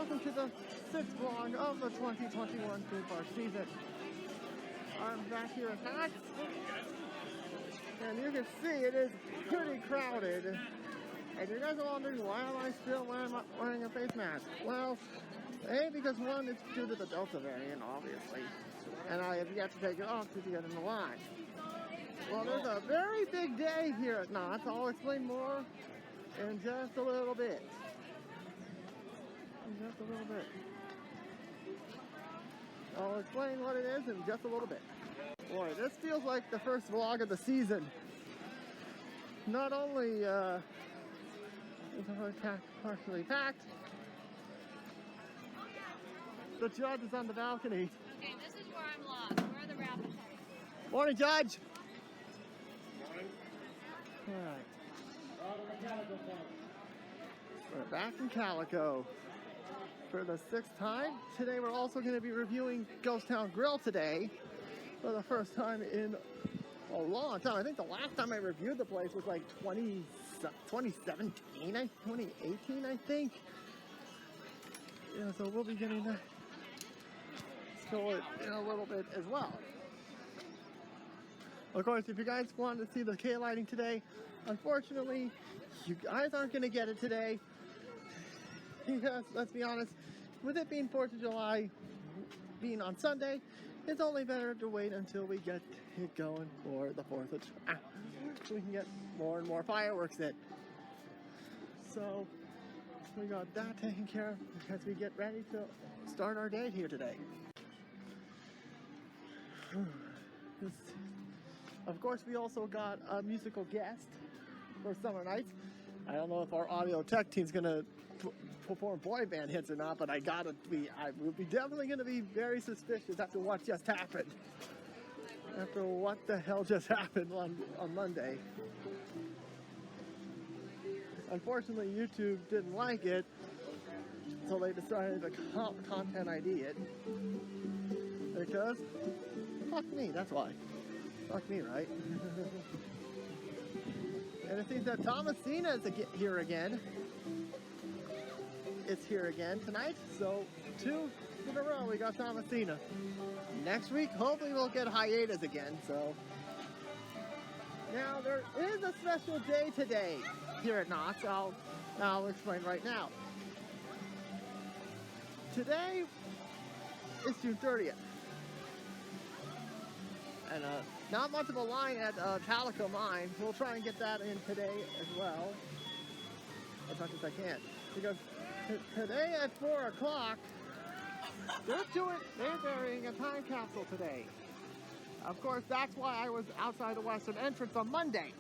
welcome to the 6th vlog of the 2021 theme park season. I'm back here at Knott's, and you can see it is pretty crowded. And you guys are wondering, why am I still wearing a face mask? Well, A, because one, it's due to the Delta variant, obviously, and I have yet to take it off to get in the line. Well, there's a very big day here at Knott's. I'll explain more in just a little bit. Just a little bit. I'll explain what it is in just a little bit. Boy, this feels like the first vlog of the season. Not only is it partially packed, the judge is on the balcony. Okay, this is where I'm lost. Where are the raffle tickets? Morning, Judge. Morning. All right. We're back in Calico for the 6th time. Today we're also going to be reviewing Ghost Town Grill today for the first time in a long time. I think the last time I reviewed the place was like 2017, 2018, I think. Yeah, so we'll be getting that in a little bit as well. Of course, if you guys want to see the K lighting today, unfortunately, you guys aren't going to get it today. Because, let's be honest, with it being 4th of July, being on Sunday, it's only better to wait until we get it going for the 4th of July. So we can get more and more fireworks in. So, we got that taken care of as we get ready to start our day here today. Of course, we also got a musical guest for Summer Nights. I don't know if our audio tech team's gonna perform boy band hits or not, but I will be definitely gonna be very suspicious after what just happened. After what the hell just happened on Monday. Unfortunately, YouTube didn't like it, so they decided to content ID it. Because, fuck me, that's why. Fuck me, right? And it seems that Thomasina is here again. It's here again tonight, so 2 in a row we got Thomasina. Next week, hopefully we'll get hiatus again, so. Now, there is a special day today here at Knott's. I'll explain right now. Today is June 30th. And not much of a line at Calico Mine. We'll try and get that in today as well, as much as I can. Because today at 4 o'clock, they're burying a time capsule today. Of course, that's why I was outside the western entrance on Monday,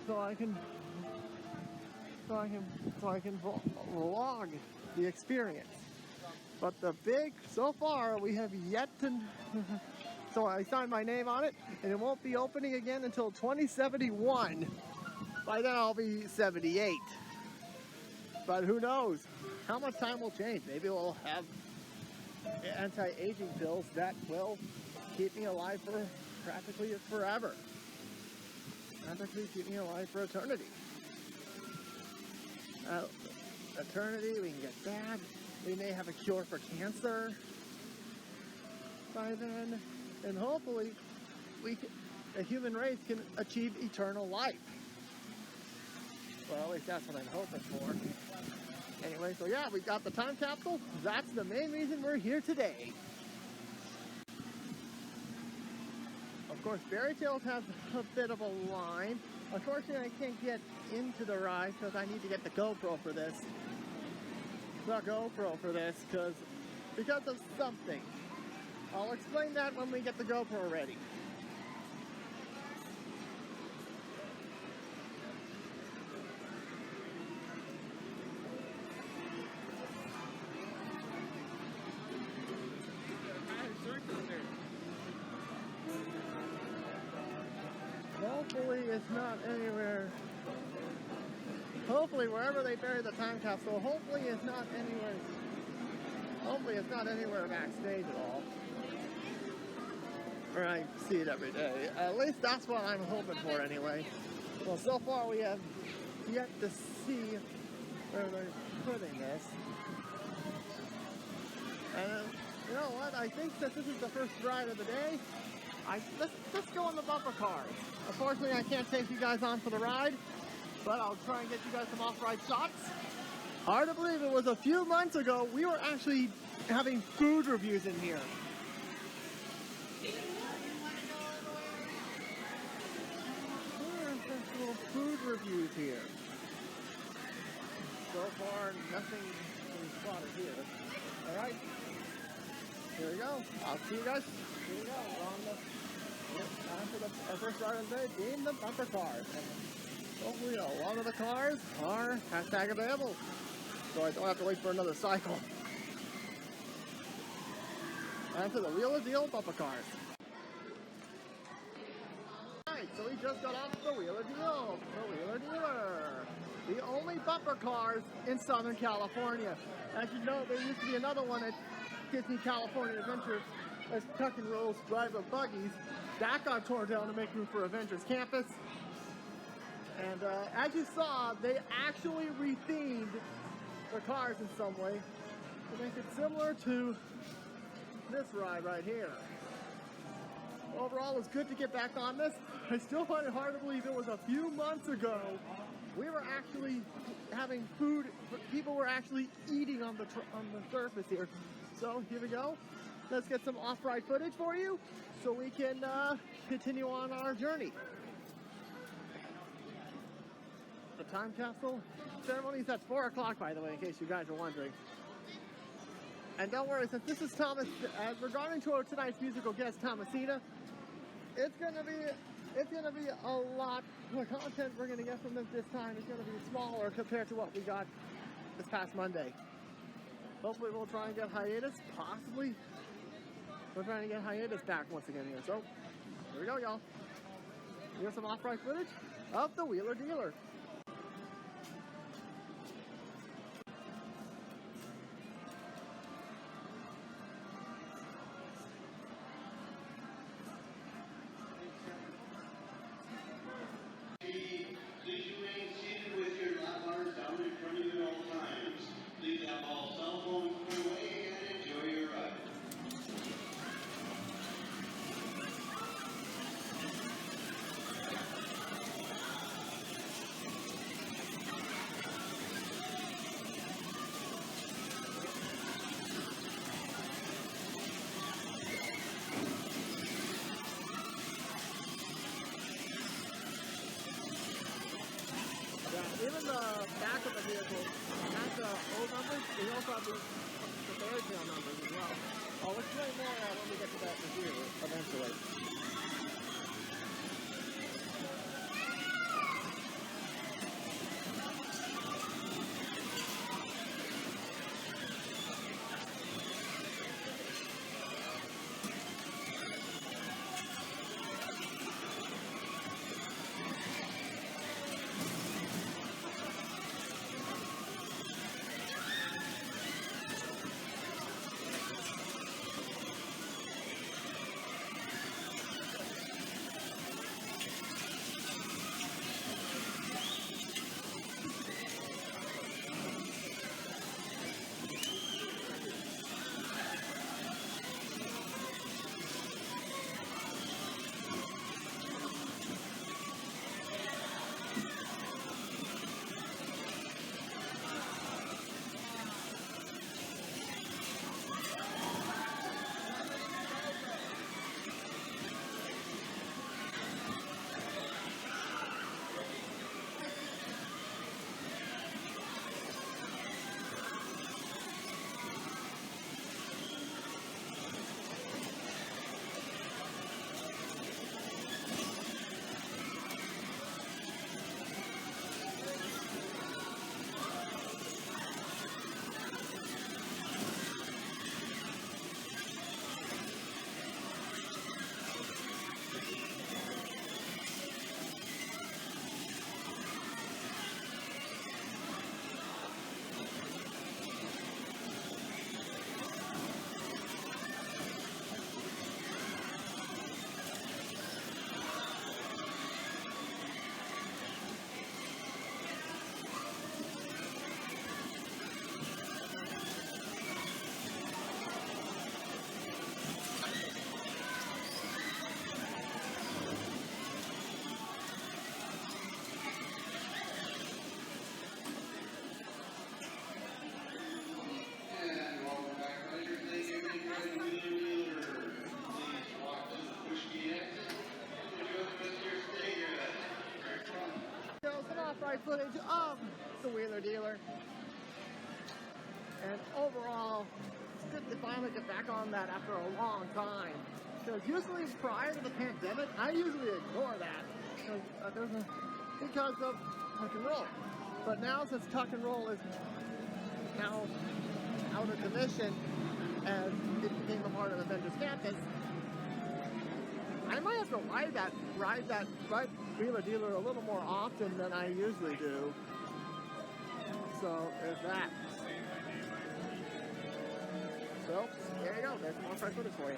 so I can vlog the experience. But so far we have yet to. So I signed my name on it, and it won't be opening again until 2071. By then I'll be 78. But who knows? How much time will change? Maybe we'll have anti-aging pills that will keep me alive for practically forever. Practically keep me alive for eternity. Eternity, we can get that. We may have a cure for cancer by then. And hopefully, the human race can achieve eternal life. Well, at least that's what I'm hoping for. Anyway, so yeah, we got the time capsule. That's the main reason we're here today. Of course, Fairy Tales has a bit of a line. Unfortunately, I can't get into the ride because I need to get the GoPro for this. Because of something. I'll explain that when we get the GoPro ready. Hopefully it's not anywhere. Hopefully wherever they bury the time capsule, hopefully it's not anywhere backstage at all. Or I see it every day. At least that's what I'm hoping for anyway. Well, so far we have yet to see where they're putting this. And you know what? I think that this is the first ride of the day. Let's go on the bumper cars. Unfortunately, I can't take you guys on for the ride, but I'll try and get you guys some off-ride shots. Hard to believe it was a few months ago we were actually having food reviews in here. Little food reviews here. So far, nothing is spotted here. All right, here we go. I'll see you guys. Here we go. We're on our first ride of the day being the bumper cars. And hopefully, a lot of the cars are hashtag available, so I don't have to wait for another cycle. And to the Wheeler Deal bumper cars. So we just got off the Wheeler Deal, the Wheeler Dealer. The only bumper cars in Southern California. As you know, there used to be another one at Disney California Adventure as Tuck and Roll's Drive of Buggies. That got torn down to make room for Avengers Campus. And as you saw, they actually rethemed the cars in some way to make it similar to this ride right here. Overall, it's good to get back on this. I still find it hard to believe it was a few months ago we were actually having food. People were actually eating on the surface here. So here we go. Let's get some off-ride footage for you so we can continue on our journey. The time capsule ceremony is at 4 o'clock, by the way, in case you guys are wondering. And don't worry, since this is Thomas, regarding to tonight's musical guest, Thomasina, it's gonna be a lot. The content we're gonna get from this time is gonna be smaller compared to what we got this past Monday. Hopefully, we'll try and get hiatus. Possibly, we're trying to get hiatus back once again here. So here we go, y'all. Here's some off-ride footage of the Wheeler Dealer. Even the back of the vehicle has the old numbers. We also have the fairy tale numbers as well. I'll explain more when we get to that review eventually. page of the Wheeler Dealer. And overall, it's good to finally get back on that after a long time. Because usually prior to the pandemic, I usually ignore that because of tuck and roll. But now since tuck and roll is now out of commission as it became a part of Avengers Campus, I might have to ride that Wheeler Dealer a little more often than I usually do. So there's that. So there you go. There's more fresh footage for you.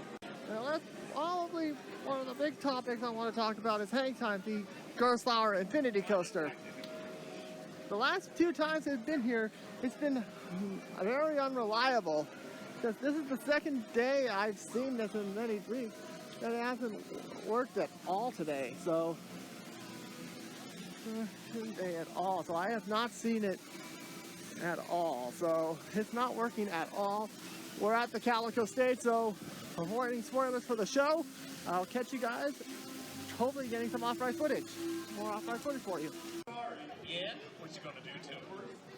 Now that's probably one of the big topics I want to talk about is hang time, the Gerstlauer Infinity Coaster. The last 2 times it's been here, it's been very unreliable. Because this is the second day I've seen this in many weeks that it hasn't worked at all today. So, today at all. So I have not seen it at all. So it's not working at all. We're at the Calico Stage, so avoiding spoilers for the show. I'll catch you guys, hopefully getting some off-ride footage. More off-ride footage for you. Yeah? What you gonna do to him?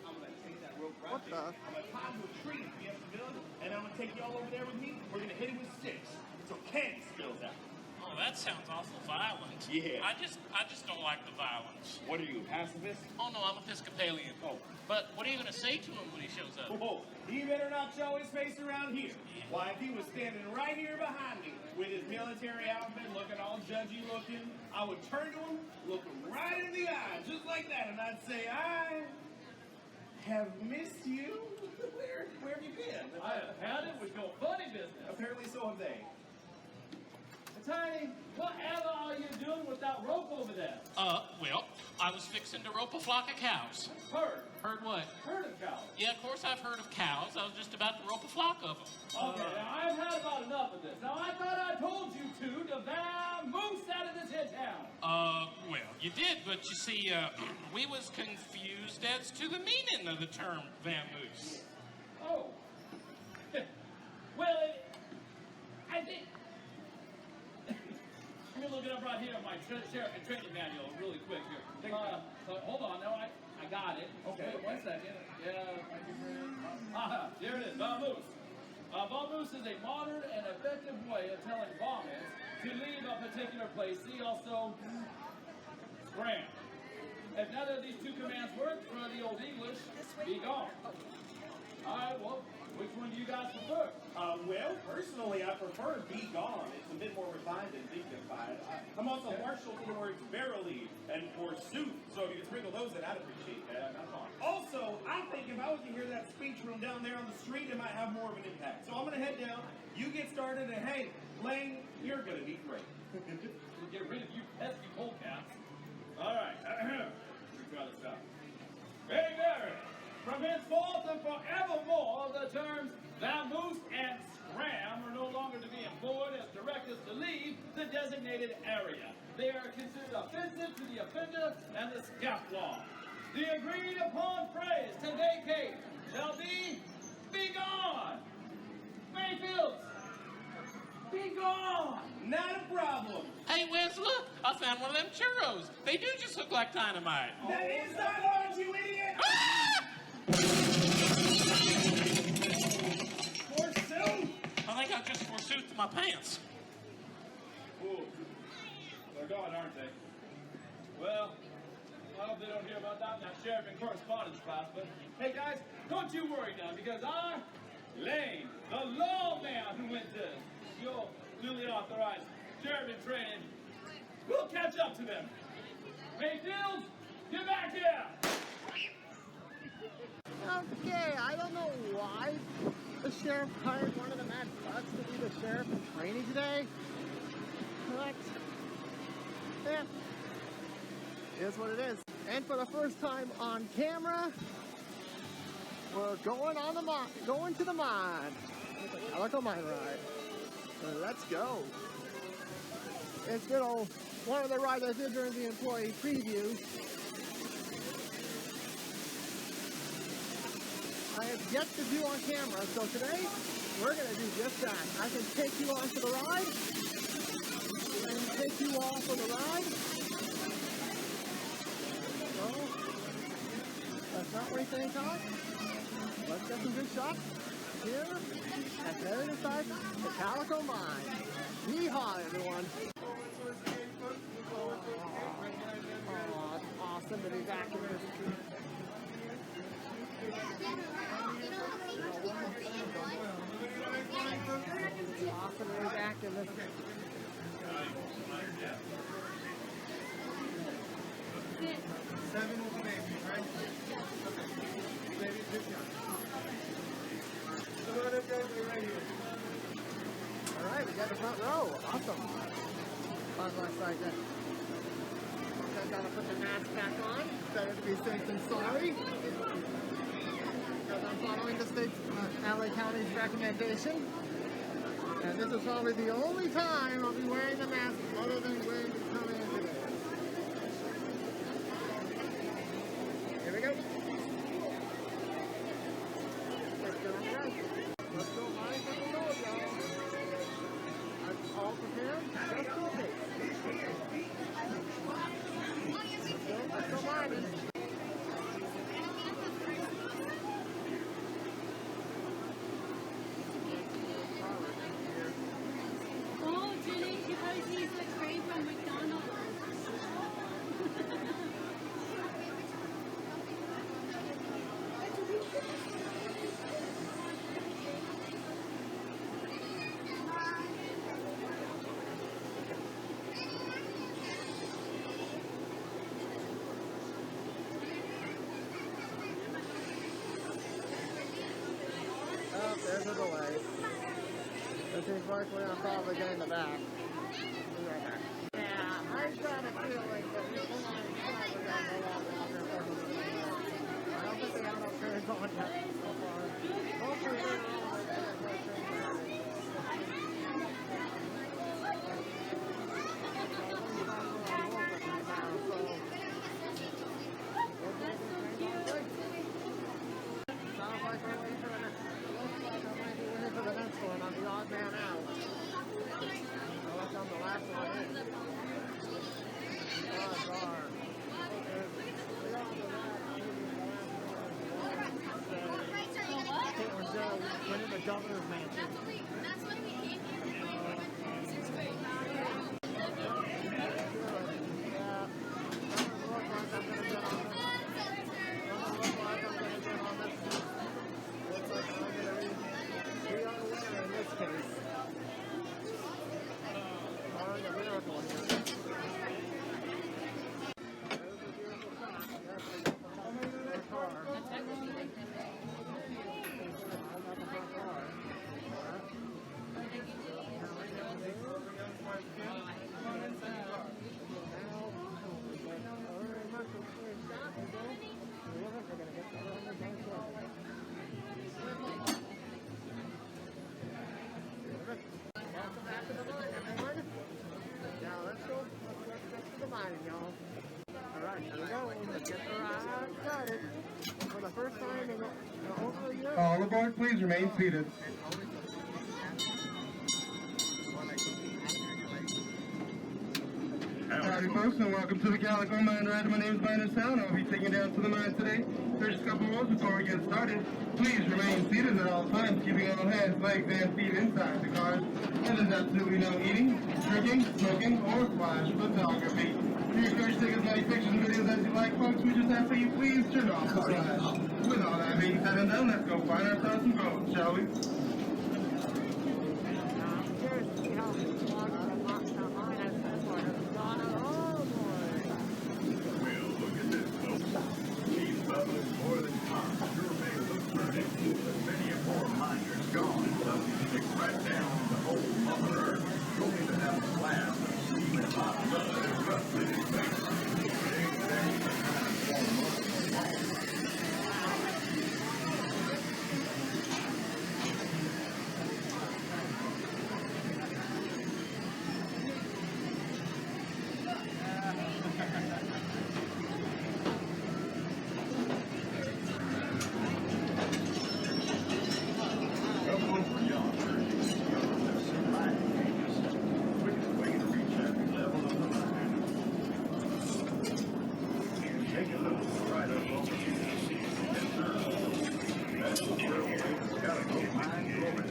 I'm gonna take that rope right What there. the? I'm gonna tie him to a tree, yes, villain, and I'm gonna take y'all over there with me. We're gonna hit him with sticks so candy spills out. Oh, that sounds awful violent. Yeah. I just don't like the violence. What are you, a pacifist? Oh no, I'm Episcopalian. Oh. But what are you gonna say to him when he shows up? Oh, he better not show his face around here. Why, if he was standing right here behind me with his military outfit, looking all judgy looking, I would turn to him, look him right in the eye, just like that, and I'd say, I have missed you. Where have you been? I have had it with your funny business. Apparently so have they. Tiny, whatever are you doing with that rope over there? Well, I was fixing to rope a flock of cows. Herd. Heard what? Herd of cows. Yeah, of course I've heard of cows. I was just about to rope a flock of them. Okay, now I've had about enough of this. Now I thought I told you to vamoose out of this head town. Well, you did, but you see, we was confused as to the meaning of the term vamoose. Oh. Well, I think... Let me look it up right here in my sheriff and training manual really quick here. Hold on, no, I got it. Okay. Wait 1 second. Yeah, thank you, friend. There it is, vamoose. Vamoose is a modern and effective way of telling vomits to leave a particular place. See also scram. If neither of these 2 commands work for the Old English, be gone. All right, well, which one do you guys prefer? Well, personally, I prefer be gone. It's a bit more refined and dignified. I'm also partial to the words verily and forsooth, so if you could sprinkle those in, I'd appreciate that. Also, I think if I was to hear that speech from down there on the street, it might have more of an impact. So I'm going to head down, you get started, and hey, Lane, you're going to be great. We'll get rid of you pesky polecats. All right. Let's try this out. Hey, Mary. From henceforth and forevermore, the terms vamoose and scram are no longer to be employed as directives to leave the designated area. They are considered offensive to the offender and the scofflaw. The agreed upon phrase to vacate shall be gone. Mayfields, be gone. Not a problem. Hey, Wes, look! I found one of them churros. They do just look like dynamite. That is dynamite, you idiot! Ah! Forsooth! I think I just forsooked my pants. Ooh, they're gone, aren't they? Well, I hope they don't hear about that in that sheriff and correspondence class, but hey guys, don't you worry now, because I, Lane, the lawman who went to your newly authorized sheriff in training, will catch up to them. Mayfield, get back here! Okay, I don't know why the sheriff hired one of the Mad Bucks to be the sheriff in training today. But, yeah, it is what it is. And for the first time on camera, we're going on the going to the mine. It's a Calico mine ride. So let's go. It's been one of the rides I did during the employee preview. I have yet to do on camera, so today we're going to do just that. I can take you on for the ride, and take you all for the ride. So, let's not waste any time. Let's get some good shots here at very inside the Calico Mine. Yeehaw, everyone. Oh, it's awesome to be back in this. Awesome to be back in this. Alright, we got the front row. Awesome. Fun last night then. I gotta put the mask back on. Better to be safe than sorry. Because I'm following the state's, LA County's recommendation. And this is probably the only time I'll be wearing the mask other than when coming in today. Here we go. Let's go, guys. Let's go high for the load, y'all. I'm all prepared, just in case. Let's go mining. Oh, Jenny, you guys need the tray from McDonald's. Oh, there's a delay. This seems likely I'm probably getting the back. Be right back. Yeah, I got a feeling that this line is probably going to go on longer for me. I don't think they have enough trains on yet so far. Hopefully they're all on there. Sounds like we're waiting for the next. Looks like I might be waiting for the next one. I'm the odd man out. Unless I'm the last one in. Odds are. The odds are that I'm going to be the last one. Caitlin Joe winning the governor's mansion. That's why we came here. Yeah. Doesn't look like I'm going to get on this. Doesn't look like I'm going to get on this. Looks like I'm going to be on the winner in this case. Barring a miracle here. There's a beautiful shot. There's the front car. I'm at the front car. Welcome back to the mine, everyone. Now let's go to the mine, y'all. Alright, here we go. Let's get the ride started. For the first time in over a year. All aboard, please remain seated. Howdy folks, and welcome to the Calico Mine Ride. My name is Minor Sound. I'll be taking you down to the mine today. There's just a couple rules before we get started. Please remain seated at all times, keeping all hands, legs, and feet inside the cars. And there's absolutely no eating, drinking, smoking, or flash photography. We encourage to take as many pictures and videos as you like, folks. We just ask that you please turn off the flash. With all that being said and done, let's go find ourselves some gold, shall we? I'm curious to see how the mine has been for us. Oh boy. Well, look at this, folks. These bubbles more than cars sure may look pretty, but many of more miners gone. So you stick right down the whole Mother Earth. You'll even have a slab of steaming hot mud and rust in his face. It ain't exactly the kind of warm up you want. Railway has got a gold mine going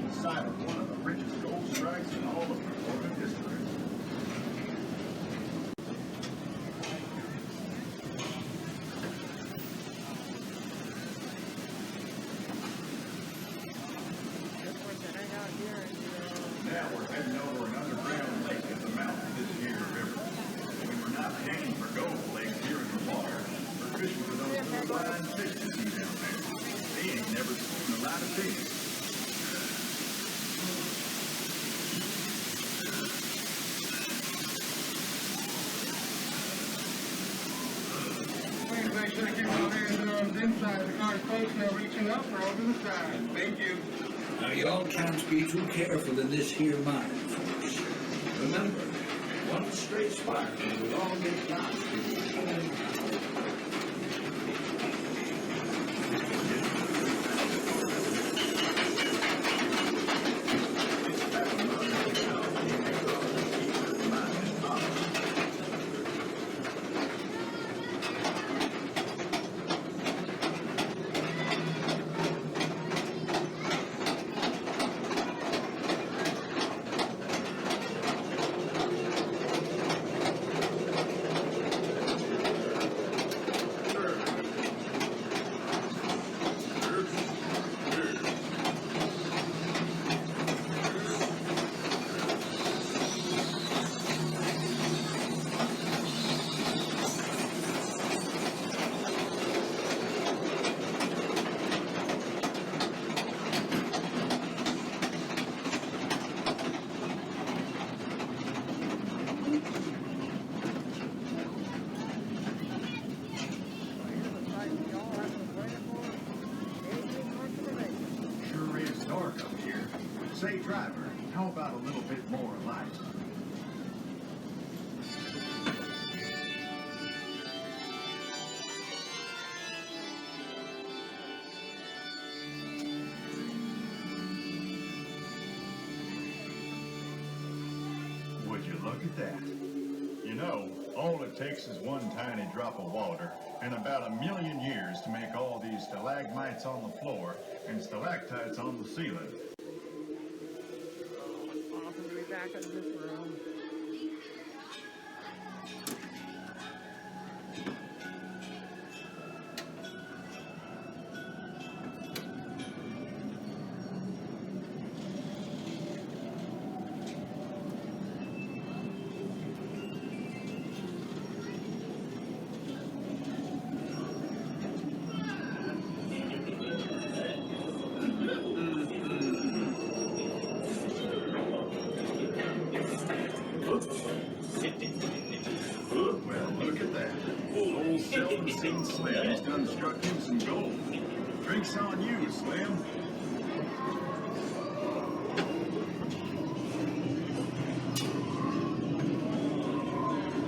inside of one of the richest gold strikes in all of recorded history. Now we're heading over an underground lake at the mouth of this here river. When we're not panning for gold lakes here in the water, we're fishing for those little blind fish you see down there. They ain't never seen a lot of fish. Please make sure to keep your hands and arms inside the car's post now reaching up or over the side. Thank you. Now, y'all can't be too careful in this here mine, folks. Remember, one straight spark and we all get blasted. Sure is dark up here. Say, driver, how about a little bit more light? Would you look at that? You know, all it takes is one tiny drop of water and about 1,000,000 years to make all these stalagmites on the floor and stalactites on the ceiling. Awesome to be back in this room. Well, look at that. Old seldom seen Slim's done struck in some gold. Drinks on you, Slim.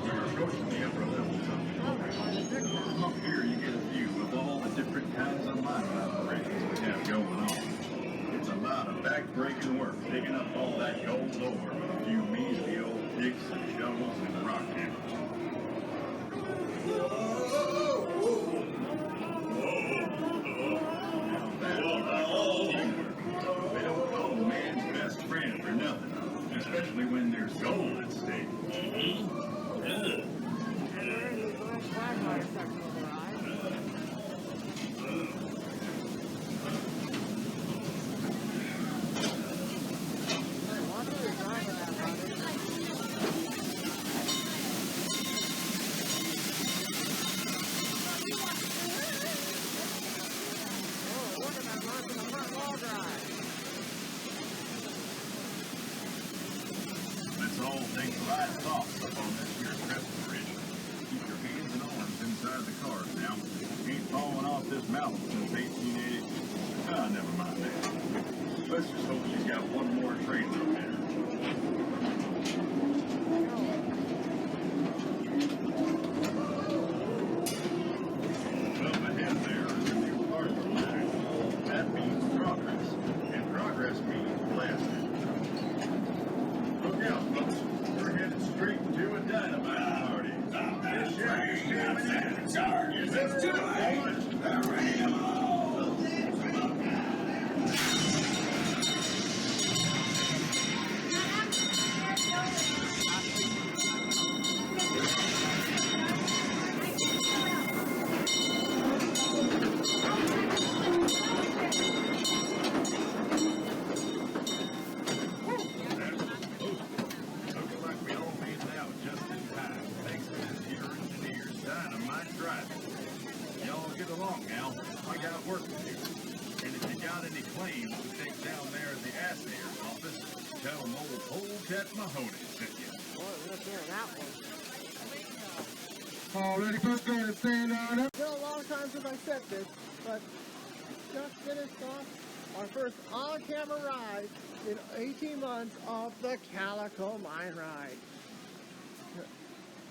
We're approaching the upper levels of the building. Up here you get a view of all the different kinds of mining operations we have going on. It's a lot of back-breaking work, digging up all that gold ore with a few measly old picks and shovels and rock hammers. We don't call man's best friend for nothing, especially when there's gold at stake. Let's all take the right thoughts up on this here crescent bridge. Keep your hands and arms inside the cars now. Ain't falling off this mountain since 1880. Ah, never mind that. Let's just hope she's got one more train up there. Up ahead there is a new parking line. That means progress, and progress means blasting. Look out, folks. We're headed straight to a dynamite party. This shack is coming in. Let's do it. got any claims to take down there at the assayer's office, tell them old Polecat Mahoney sent you. Boy, we're not hearing that one. All ready, folks, go ahead and stand on up. It's been a long time since I said this, but just finished off our first on-camera ride in 18 months of the Calico Mine Ride.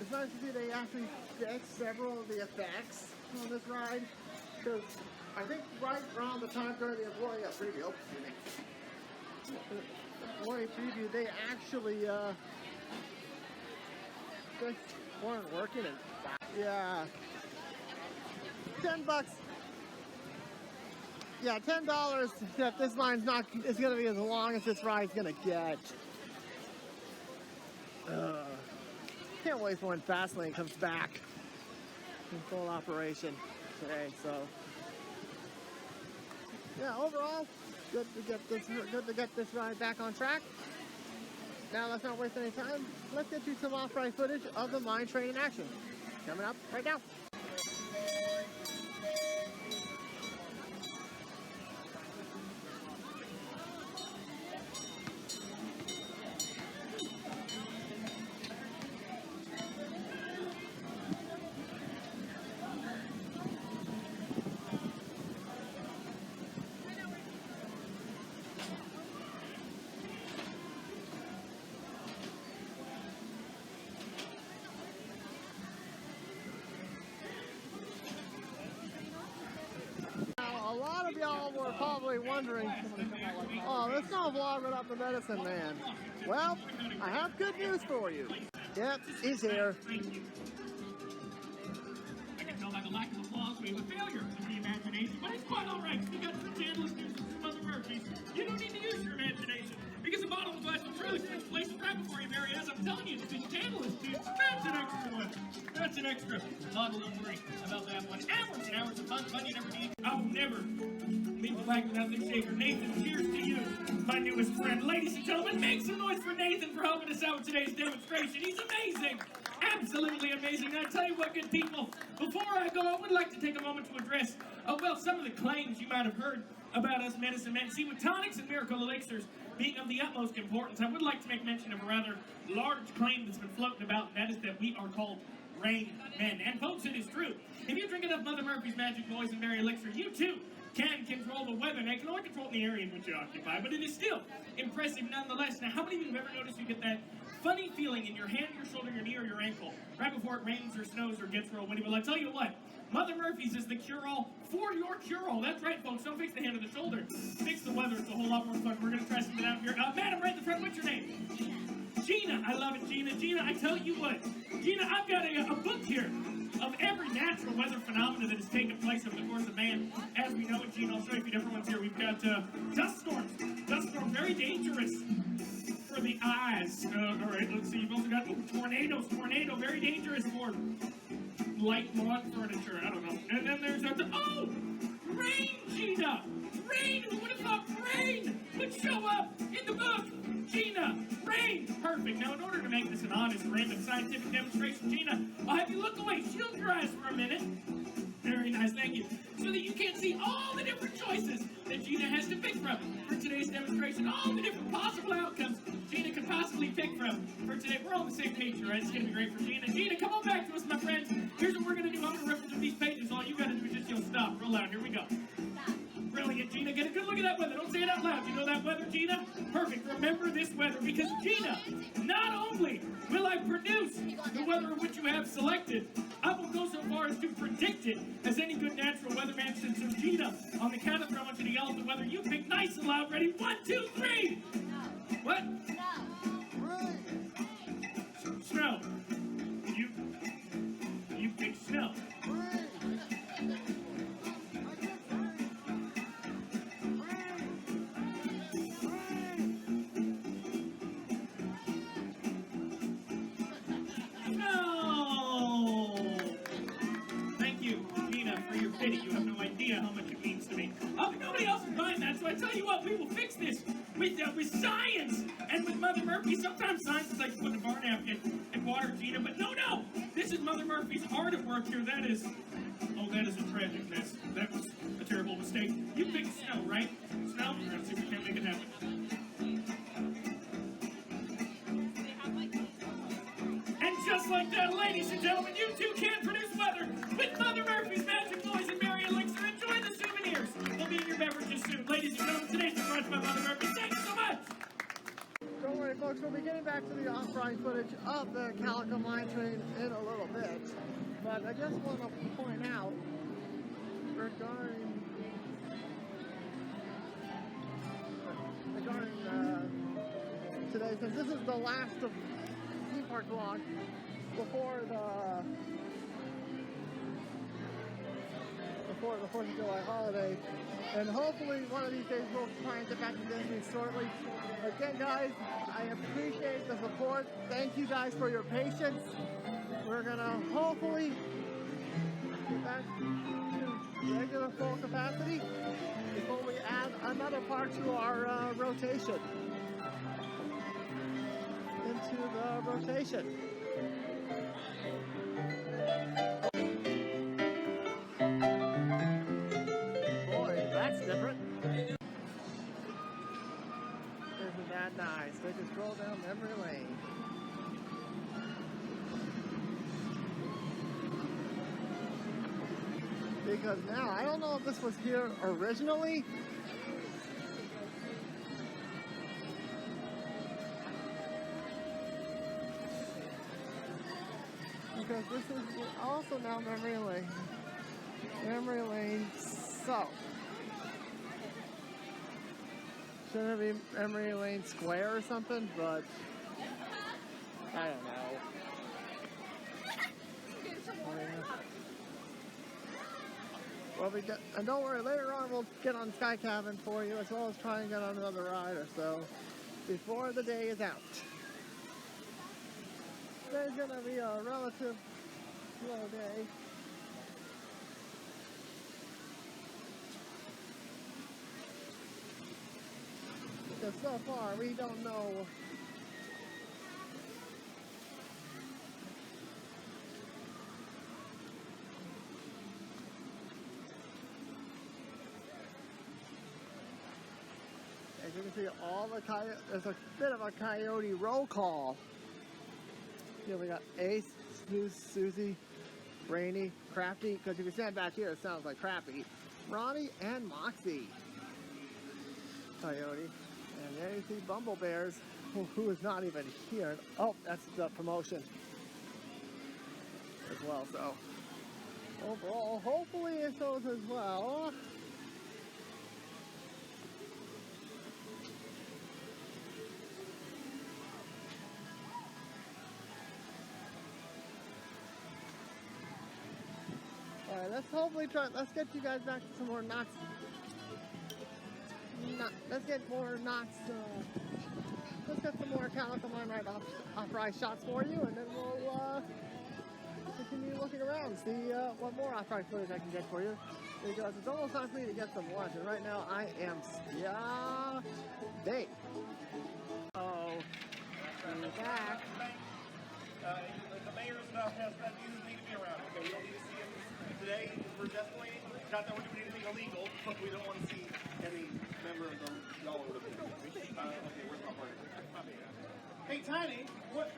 It's nice to see they actually fixed several of the effects on this ride, because I think right around the time during the employee preview, they actually just weren't working and yeah. $10. Yeah, $10 if this line's not, it's gonna be as long as this ride's gonna get. Can't wait for when Fastlane comes back in full operation today, so. Yeah, overall, good to get this ride back on track. Now let's not waste any time. Let's get you some off-ride footage of the mine train in action. Coming up right now. A lot of y'all were probably wondering, oh, there's no vlog without the medicine man. Well, I have good news for you. Yep, he's here. I can tell by the lack of applause we have a failure of the imagination, but it's quite all right. You got some Chandler's news and some other Murphys. You don't need to use your imagination because the bottle of glass will truly switch places right before you, Mary. As I'm telling you, it's the Chandler's juice. That's an extra one. That's an extra. Bottle of worry about that one. Hours and hours of fun you never need. I'll never leave the fact without this shaker. Nathan, cheers to you, my newest friend. Ladies and gentlemen, make some noise for Nathan for helping us out with today's demonstration. He's amazing. Absolutely amazing. And I tell you what, good people, before I go, I would like to take a moment to address, well, some of the claims you might have heard about us medicine men. See, with tonics and miracle elixirs being of the utmost importance, I would like to make mention of a rather large claim that's been floating about, and that is that we are called rain men. And folks, it is true. If you drink enough Mother Murphy's Magic Poison Berry Elixir, you too can control the weather. Now, you can only control the area in which you occupy, but it is still impressive nonetheless. Now, how many of you have ever noticed you get that funny feeling in your hand, your shoulder, your knee, or your ankle right before it rains or snows or gets real windy? Well, I tell you what, Mother Murphy's is the cure-all for your cure-all. That's right, folks. Don't fix the hand or the shoulder. Fix the weather. It's a whole lot more fun. We're going to try something out here. Madam, right in the front, what's your name? Gina. I love it, Gina. Gina, I tell you what. Gina, I've got a book here of every natural weather phenomena that has taken place over the course of man. As we know it, Gina, I'll show you a few different ones here. We've got dust storms. Dust storms, very dangerous for the eyes. All right, let's see. You've also got tornadoes. Tornado, very dangerous for light lawn furniture. I don't know. And then there's rain, Gina. Rain. Who would have thought rain would show up in the book? Gina, rain. Perfect. Now, in order to make this an honest, random scientific demonstration, Gina, I'll have you look away. Shield your eyes for a minute. Very nice, thank you. So that you can see all the different choices that Gina has to pick from for today's demonstration. All the different possible outcomes Gina could possibly pick from for today. We're all on the same page, right? It's going to be great for Gina. Gina, come on back to us, my friends. Here's what we're going to do. I'm going to reference these pages. All you got to do is just yell stop. Real loud. Here we go. Brilliant, Gina. Get a good look at that weather. Don't say it out loud. You know that weather, Gina? Perfect. Remember this weather because, Gina, not only will I produce the weather of which you have selected, I will go so far as to predict it as any good natural weatherman should. So, Gina, on the count of three, I want you to yell at the weather. You pick nice and loud. Ready? 1, 2, 3. No. What? No. Snow. You pick snow. You have no idea how much it means to me. Nobody else is buying that, so I tell you what, we will fix this with science and with Mother Murphy. Sometimes science is like putting a bar napkin in water, Gina, but no, this is Mother Murphy's heart at work here. That is a tragic mess. That was a terrible mistake. You picked snow, right? job. We're gonna see if we can't make it happen. And just like that, ladies and gentlemen, you too can produce weather with Mother Murphy's Magic Noise and Mary Elixir. Enjoy the souvenirs. They'll be in your beverages soon. Ladies and gentlemen, today's brought to you by Mother Murphy. Thank you so much. Don't worry, folks, we'll be getting back to the off-ride footage of the Calico Mine Train in a little bit. But I just want to point out regarding today, since this is the last of theme park vlog before the 4th of July holiday, and hopefully one of these days we'll try and get back to Disney shortly. Again, guys, I appreciate the support. Thank you guys for your patience. We're gonna hopefully get back to regular full capacity before we add another park to our rotation. Into the rotation. Boy, that's different. Isn't that nice? We just stroll down memory lane. Because now, I don't know if this was here originally. Because this is also now memory lane. Memory lane south. Shouldn't it be memory lane square or something? But I don't know. Well, and don't worry, later on we'll get on Sky Cabin for you, as well as try and get on another ride or so before the day is out. Today's gonna be a relative slow day. Because so far we don't know as you can see, all the coyote, there's a bit of a coyote roll call. Here we got Ace, Snooze, Susie, Brainy, Crafty, because if you stand back here, it sounds like Crappy, Ronnie, and Moxie. Coyote. And there you see Bumble Bears, who is not even here. Oh, that's the promotion as well. So overall, hopefully it shows as well. Alright, let's hopefully let's get you guys back to some more knots. Let's get more knots, let's get some more Calico Mine Ride off-ride shots for you, and then we'll continue looking around, see what more off-ride footage I can get for you. Because it's almost time for me to get some lunch, and right now I am starving. Oh, we're back. The mayor's stuff has that needs need to be around. Okay, we don't need to see him today. We're definitely not that we're doing anything illegal, but we don't want to see any member of the y'all over the okay, where's my partner? Hey, Tiny, what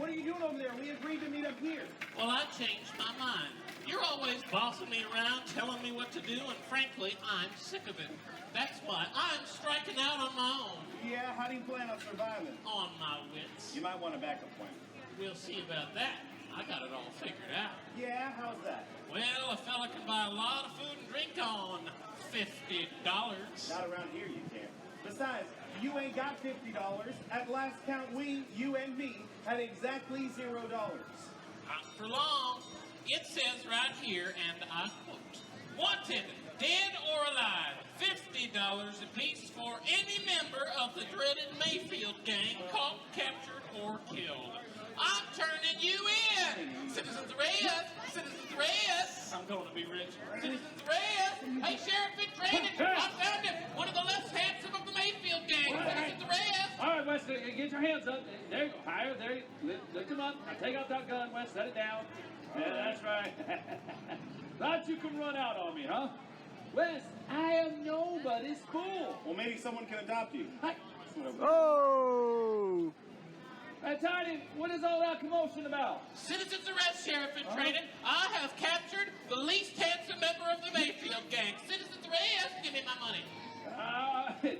are you doing over there? We agreed to meet up here. Well, I changed my mind. You're always bossing me around, telling me what to do, and frankly, I'm sick of it. That's why I'm striking out on my own. Yeah, how do you plan on surviving? On my wits. You might want a backup plan. We'll see about that. I got it all figured out. Yeah, how's that? Well, a fella can buy a lot of food and drink on $50. Not around here you can't. Besides, you ain't got $50. At last count, you and me, had exactly $0. Not for long. It says right here, and I quote, wanted, dead or alive, $50 apiece for any member of the dreaded Mayfield gang caught, captured, or killed. I'm turning you in! Citizens Reyes! Citizens Reyes! I'm going to be rich. Citizens Reyes! Hey, Sheriff McTraven! I found him! One of the less handsome of the Mayfield gang! Citizens Reyes! All right, Wes, get your hands up. There you go. Higher, there you go. Lift them up. Now take out that gun, Wes. Set it down. Yeah, that's right. Thought you could run out on me, huh? Wes, I am nobody's fool. Well, maybe someone can adopt you. Hi. Oh! Hey, Tiny, what is all that commotion about? Citizens arrest, Sheriff in training. I have captured the least handsome member of the Mayfield gang. Citizens arrest, give me my money.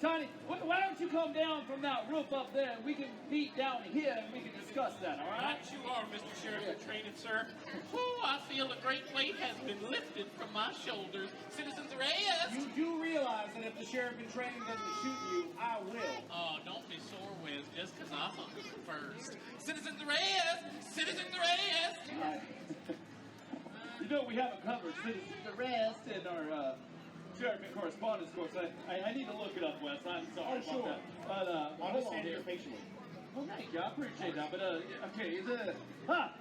Tiny, why don't you come down from that roof up there and we can meet down here and we can discuss that, all right? Right you are, Mr. Sheriff in training, sir. Oh, I feel a great weight has been lifted from my shoulders. Citizens arrest! You do realize that if the sheriff in training doesn't shoot you, I will. Oh, don't be sore, Wiz, just because I hung first. Citizens arrest! Citizens arrest! You know, we haven't covered citizens arrest in our sheriff and correspondence course. I need to look it up, Wes. I'm sorry Oh, sure. about that. But, hold on Understand here. your patiently. Well, thank you. I appreciate that. But, okay,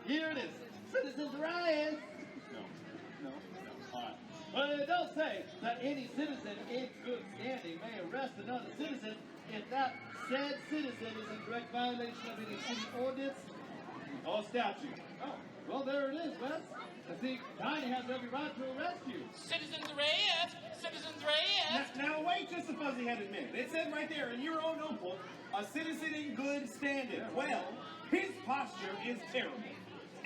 here it is. Citizens arrest! No. All right. Well, it does say that any citizen in good standing may arrest another citizen if that said citizen is in direct violation of any city ordinance or statute. Oh, well, there it is, Wes. I see, Tiny has every right to arrest you. Citizens arrest! Citizens arrest! Now wait just a fuzzy-headed minute. It said right there in your own notebook, a citizen in good standing. Well, his posture is terrible.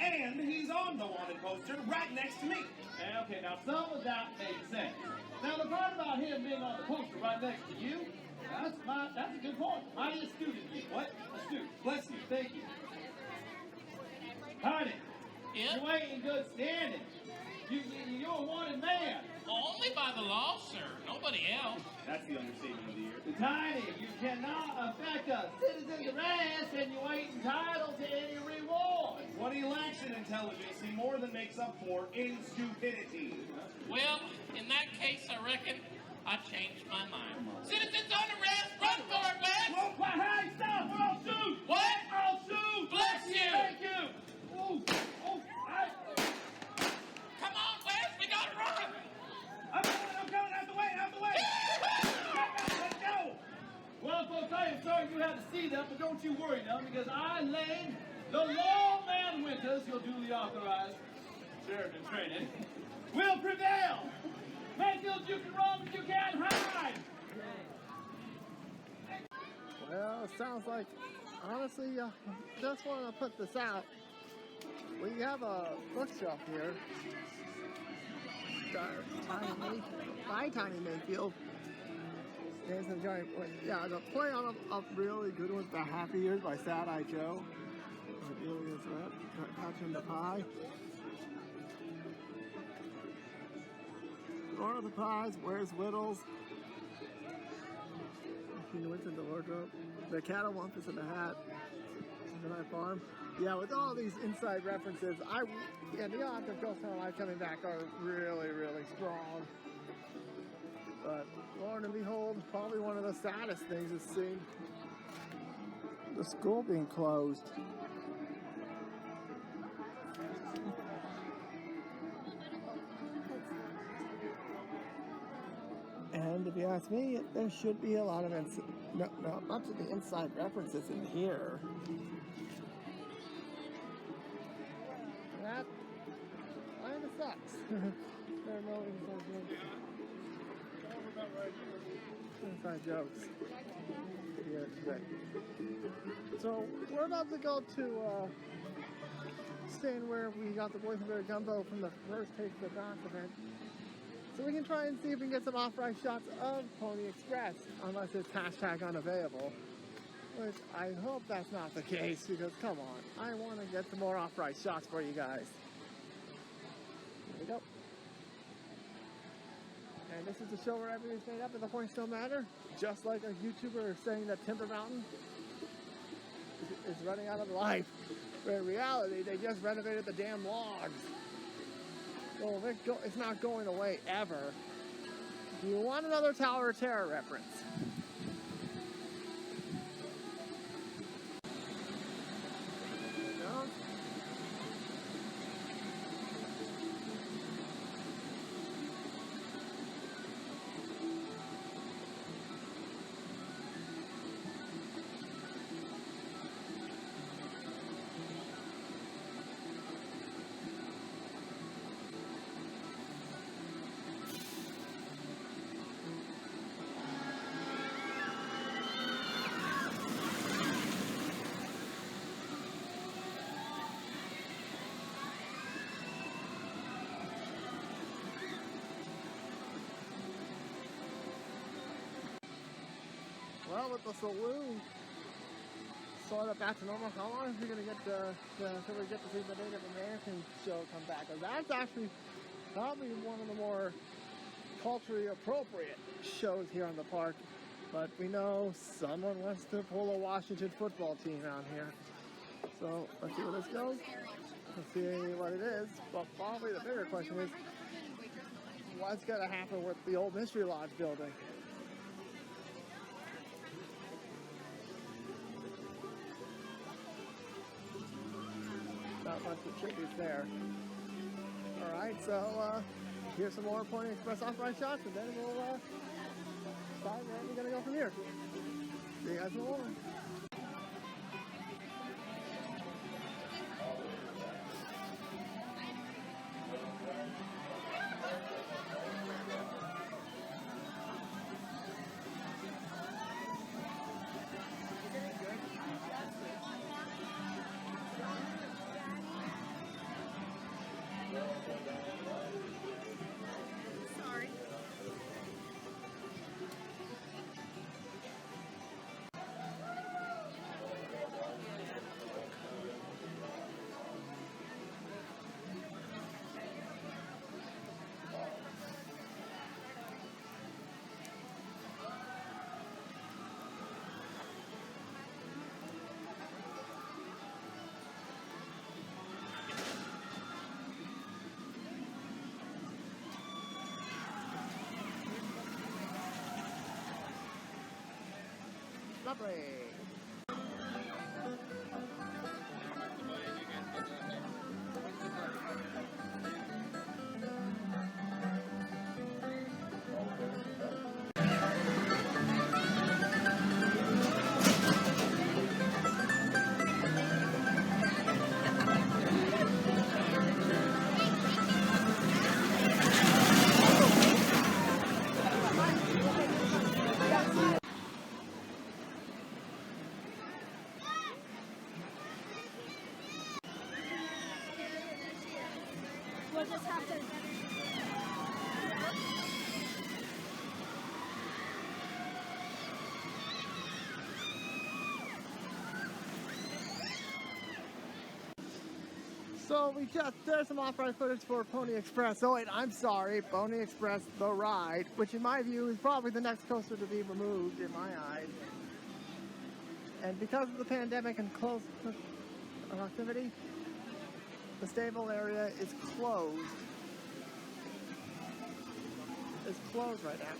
And he's on the wanted poster right next to me. Okay, now some of that makes sense. Now the part about him being on the poster right next to you, that's a good point. Mighty astute of you. What? Astute. Bless you. Thank you. Tiny, Yeah? you ain't in good standing. You're a wanted man. Only by the law, sir. Nobody else. That's the understatement of the year. Tiny, you cannot affect a citizen's arrest and you ain't entitled to any reward. What he lacks in intelligence, he more than makes up for in stupidity. Well, in that case, I reckon I changed my mind. Citizens on arrest! Run for it, Wes! Whoa, hey, stop or I'll shoot! What? I'll shoot! Bless you! Thank you! Ooh, hey. Come on, Wes! We gotta run! I'm coming, out the way! Let's go! Well, folks, I am sorry you had to see that, but don't you worry now, because I, Lane, the lawman Winters, your duly authorized sheriff in training, will prevail! Mayfield, you can run, but you can't hide! Well, it sounds like, honestly, just want to put this out. We have a bookshelf here. By Tiny Mayfield. There's some giant, yeah, the play on a really good one, The Happy Years by Sad Eye Joe. Catching the Pie. Lord of the Pies, Where's Whittles? What's in the wardrobe? The Catawampus in the Hat. Night Farm. Yeah, with all these inside references, the odds of Ghost Town Live coming back are really, really strong. But Lord and behold, probably one of the saddest things is seeing the school being closed. And if you ask me, there should be a lot of not to the inside references in here. That kind of sucks. There are no inside jokes here today. So we're about to go to stand where we got the boysenberry gumbo from the first Taste of the Dots event. So we can try and see if we can get some off-price shots of Pony Express, unless it's hashtag unavailable. Which I hope that's not the case, because come on, I want to get some more off-price shots for you guys. Here we go. And this is the show where everything's made up and the points don't matter. Just like a YouTuber saying that Timber Mountain is running out of life. But in reality, they just renovated the damn logs. So it's not going away ever. Do you want another Tower of Terror reference? No? Well, with the saloon sort of back to normal, how long is we gonna get till we get to see the Native American show come back? Because that's actually probably one of the more culturally appropriate shows here on the park. But we know someone wants to pull a Washington football team out here. So let's see where this goes. Let's see what it is. But probably the bigger question is, what's gonna happen with the old Mystery Lodge building? Not much of tribute there. Alright, so here's some more Pony Express off-ride shots, and then we'll decide where we're gonna go from here. See you guys in a moment. Lovely. We'll just have to. So there's some off-ride footage for Pony Express. Oh wait, I'm sorry, Pony Express The Ride, which in my view is probably the next coaster to be removed in my eyes. And because of the pandemic and close proximity, the stable area is closed. It's closed right now.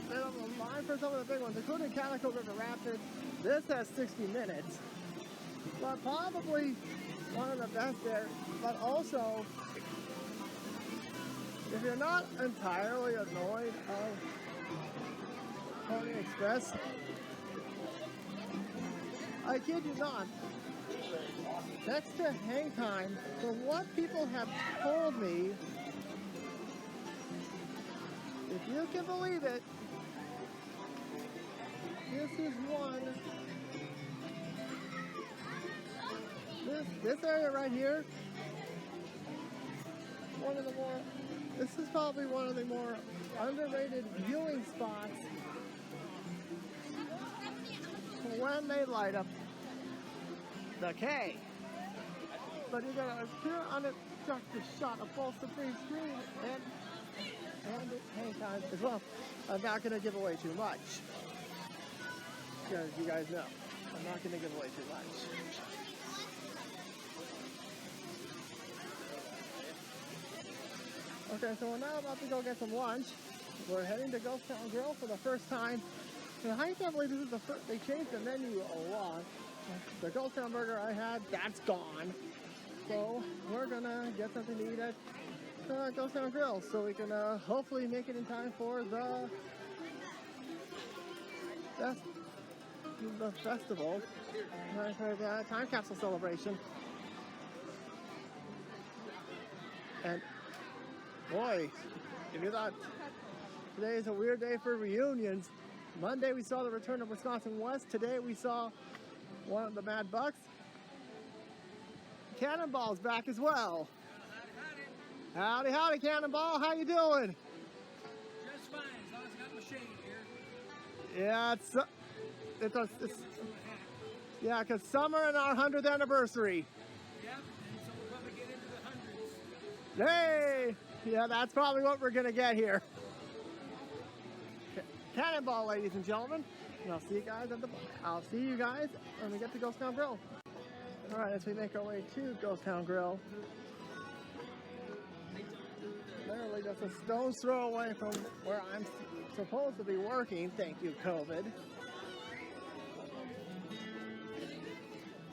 There's a line for some of the big ones, including Calico River Rapids. This has 60 minutes. But probably one of the best there. But also, if you're not entirely annoyed of Pony Express, I kid you not, next to hang time, from what people have told me, if you can believe it, this is one. This area right here, this is probably one of the more underrated viewing spots when they light up the K. But you're gonna appear on it, just a shot of full screen and hang time as well. I'm not gonna give away too much, because you guys know I'm not gonna give away too much. Okay, so we're now about to go get some lunch. We're heading to Ghost Town Grill for the first time. And I can't believe this is the first, they changed the menu a lot. The Ghost Town burger I had, that's gone. So we're gonna get something to eat at Ghost Town Grill so we can hopefully make it in time for the festival, for the time capsule celebration. And boy, if you thought today is a weird day for reunions, Monday we saw the return of Wisconsin West. Today we saw one of the Mad Bucks. Cannonball's back as well. Howdy, howdy, Cannonball. How you doing? Just fine, as long as I got my shade here. Yeah, yeah, because summer and our 100th anniversary. Yep, and so we'll probably get into the hundreds. Hey! Yeah, that's probably what we're gonna get here. Cannonball, ladies and gentlemen. And I'll see you guys when we get to Ghost Town Grill. All right, as we make our way to Ghost Town Grill, literally just a stone's throw away from where I'm supposed to be working. Thank you, COVID.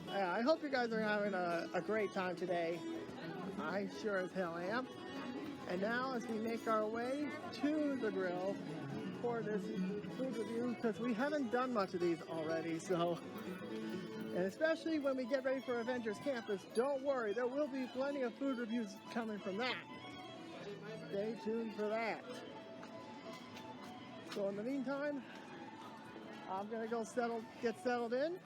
Yeah, I hope you guys are having a great time today. I sure as hell am. And now as we make our way to the grill for this food review, because we haven't done much of these already, so, and especially when we get ready for Avengers Campus, don't worry, there will be plenty of food reviews coming from that. Stay tuned for that. So in the meantime, I'm gonna go get settled in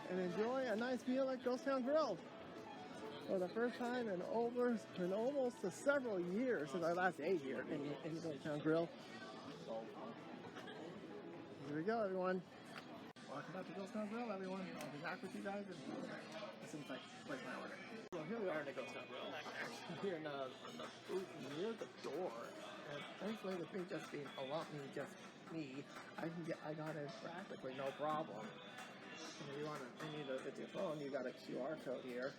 and enjoy a nice meal at Ghost Town Grill. For the first time in almost several years since I last ate here in Ghost Town Grill. Here we go, everyone. Welcome back to Ghost Town Grill, everyone. I'll be back with you guys as soon as I place my order. So here we are in the Ghost Town Grill. Here in the booth near the door. And thankfully, with me just being I got it practically no problem. And if you need to with your phone, you got a QR code here,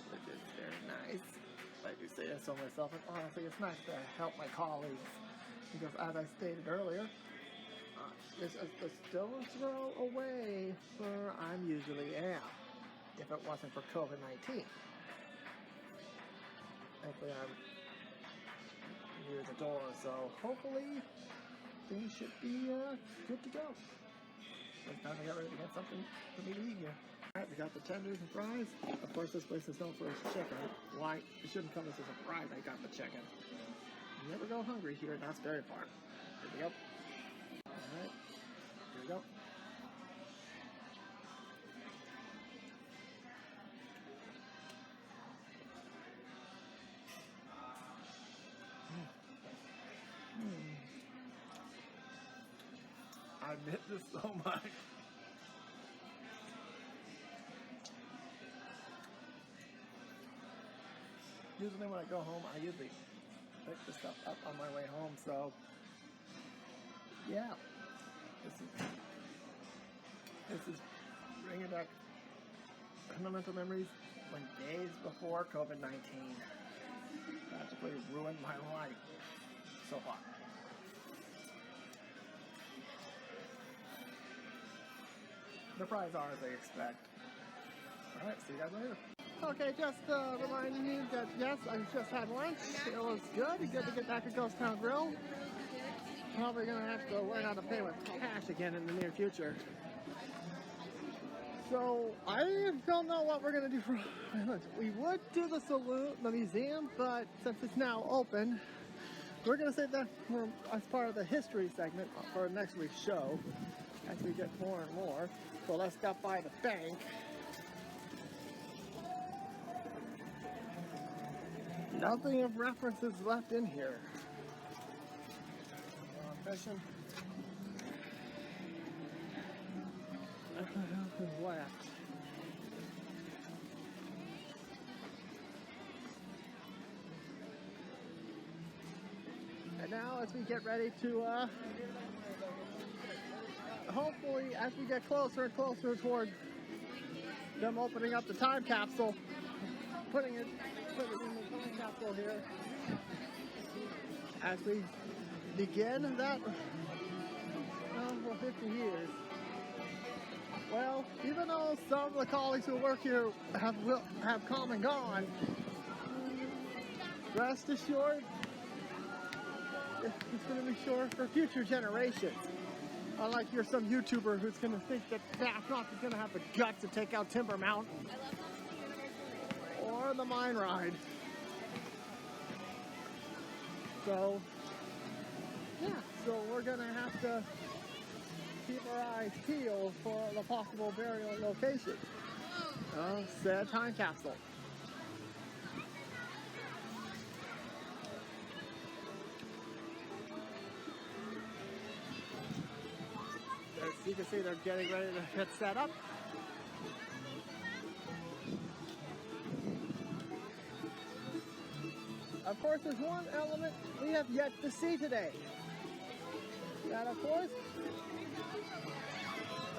which is very nice. Like you say so myself, and honestly, it's nice to help my colleagues because, as I stated earlier, it's a stone's throw away where I usually am, if it wasn't for COVID-19. Thankfully, I'm near the door, so hopefully things should be good to go. It's time to get ready to get something for me to eat here. Alright, we got the tenders and fries. Of course, this place is known for its chicken. Why? It shouldn't come as a surprise I got the chicken. You never go hungry here, that's Berry Farm. Here we go. Alright, here we go. I miss this so much. Usually when I go home, I usually pick this stuff up on my way home, so yeah, this is bringing back fundamental memories when days before COVID-19 practically ruined my life so far. The fries are as they expect. Alright, see you guys later. Okay, just reminding you that yes, I just had lunch. It was good. Good to get back to Ghost Town Grill. Probably gonna have to learn how to pay with cash again in the near future. So I don't know what we're gonna do for lunch. We would do the the museum, but since it's now open, we're gonna save that for as part of the history segment for next week's show. As we get more and more. So let's stop by the bank. Nothing of references left in here. Fishing. Nothing else is left. And now as we get ready to hopefully, as we get closer and closer toward them opening up the time capsule, putting it in the time capsule here, as we begin that for 50 years. Well, even though some of the colleagues who work here have come and gone, rest assured, it's going to be sure for future generations. Unlike you're some YouTuber who's going to think that Babcock is going to have the guts to take out Timber Mountain. Or the mine ride. So, yeah, so we're going to have to keep our eyes peeled for the possible burial location of said time capsule. you can see they're getting ready to get set up. Of course, there's one element we have yet to see today. And of course,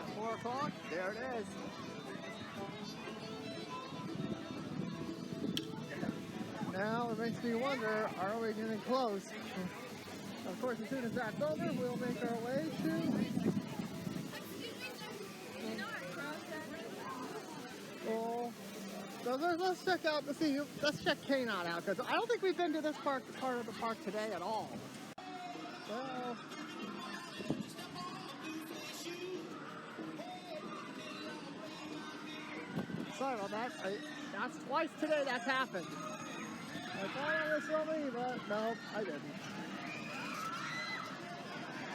at 4 o'clock, there it is. Now it makes me wonder, are we getting close? Of course, as soon as that's over, we'll make our way to... Oh, so let's check out to see. Let's check Canaan out because I don't think we've been to this part of the park today at all. Well, sorry about that. That's twice today that's happened. I thought I was filming, but no, I didn't.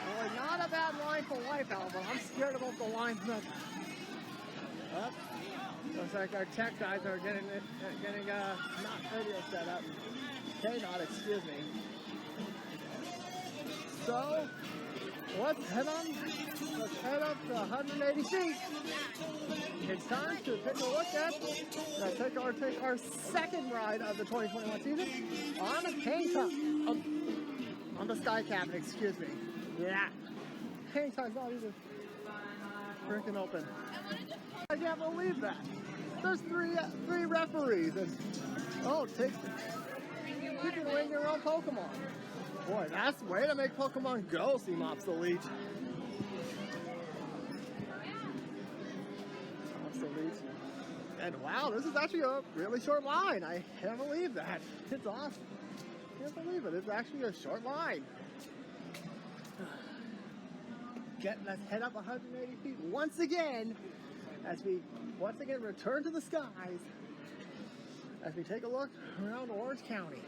Boy, not a bad line for Wipeout, but I'm scared about the lines that. Up. Looks like our tech guys are getting not radio set up. Not, excuse me. So let's head up to 180 feet. It's time to take a look at take our second ride of the 2021 season on a Hang Time. On the Sky Cabin, excuse me. Yeah. Hang Time's not even freaking open. I can't believe that. There's three referees and you can win your own Pokemon. Boy, that's the way to make Pokemon Go seem obsolete. And wow, this is actually a really short line. I can't believe that. It's awesome. I can't believe it. It's actually a short line. Let's head up 180 feet once again as we return to the skies as we take a look around Orange County.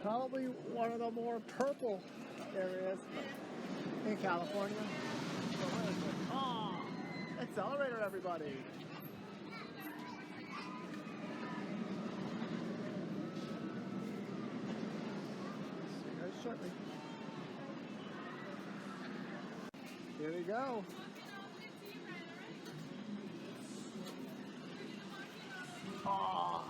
Probably one of the more purple areas in California. Oh, accelerator, everybody. See you guys shortly. Here we go. Oh.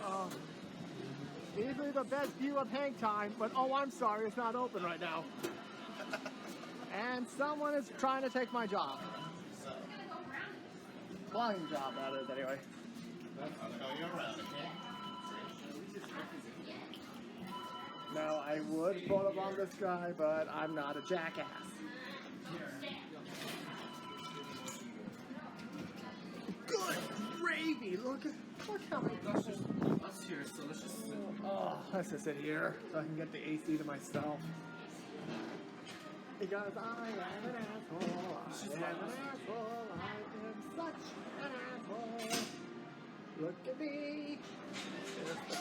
Oh. Easily the best view of Hang Time, but oh, I'm sorry, it's not open right now. And someone is trying to take my job. Flying job, that is, anyway. I'll show you around, okay? No, I would photobomb this guy, but I'm not a jackass. Good gravy! Look how many. Let's here, so let's just. Oh, let's just sit here so I can get the AC to myself. Because I am an asshole. I am an asshole. I am such an asshole. Look at me. There's the K,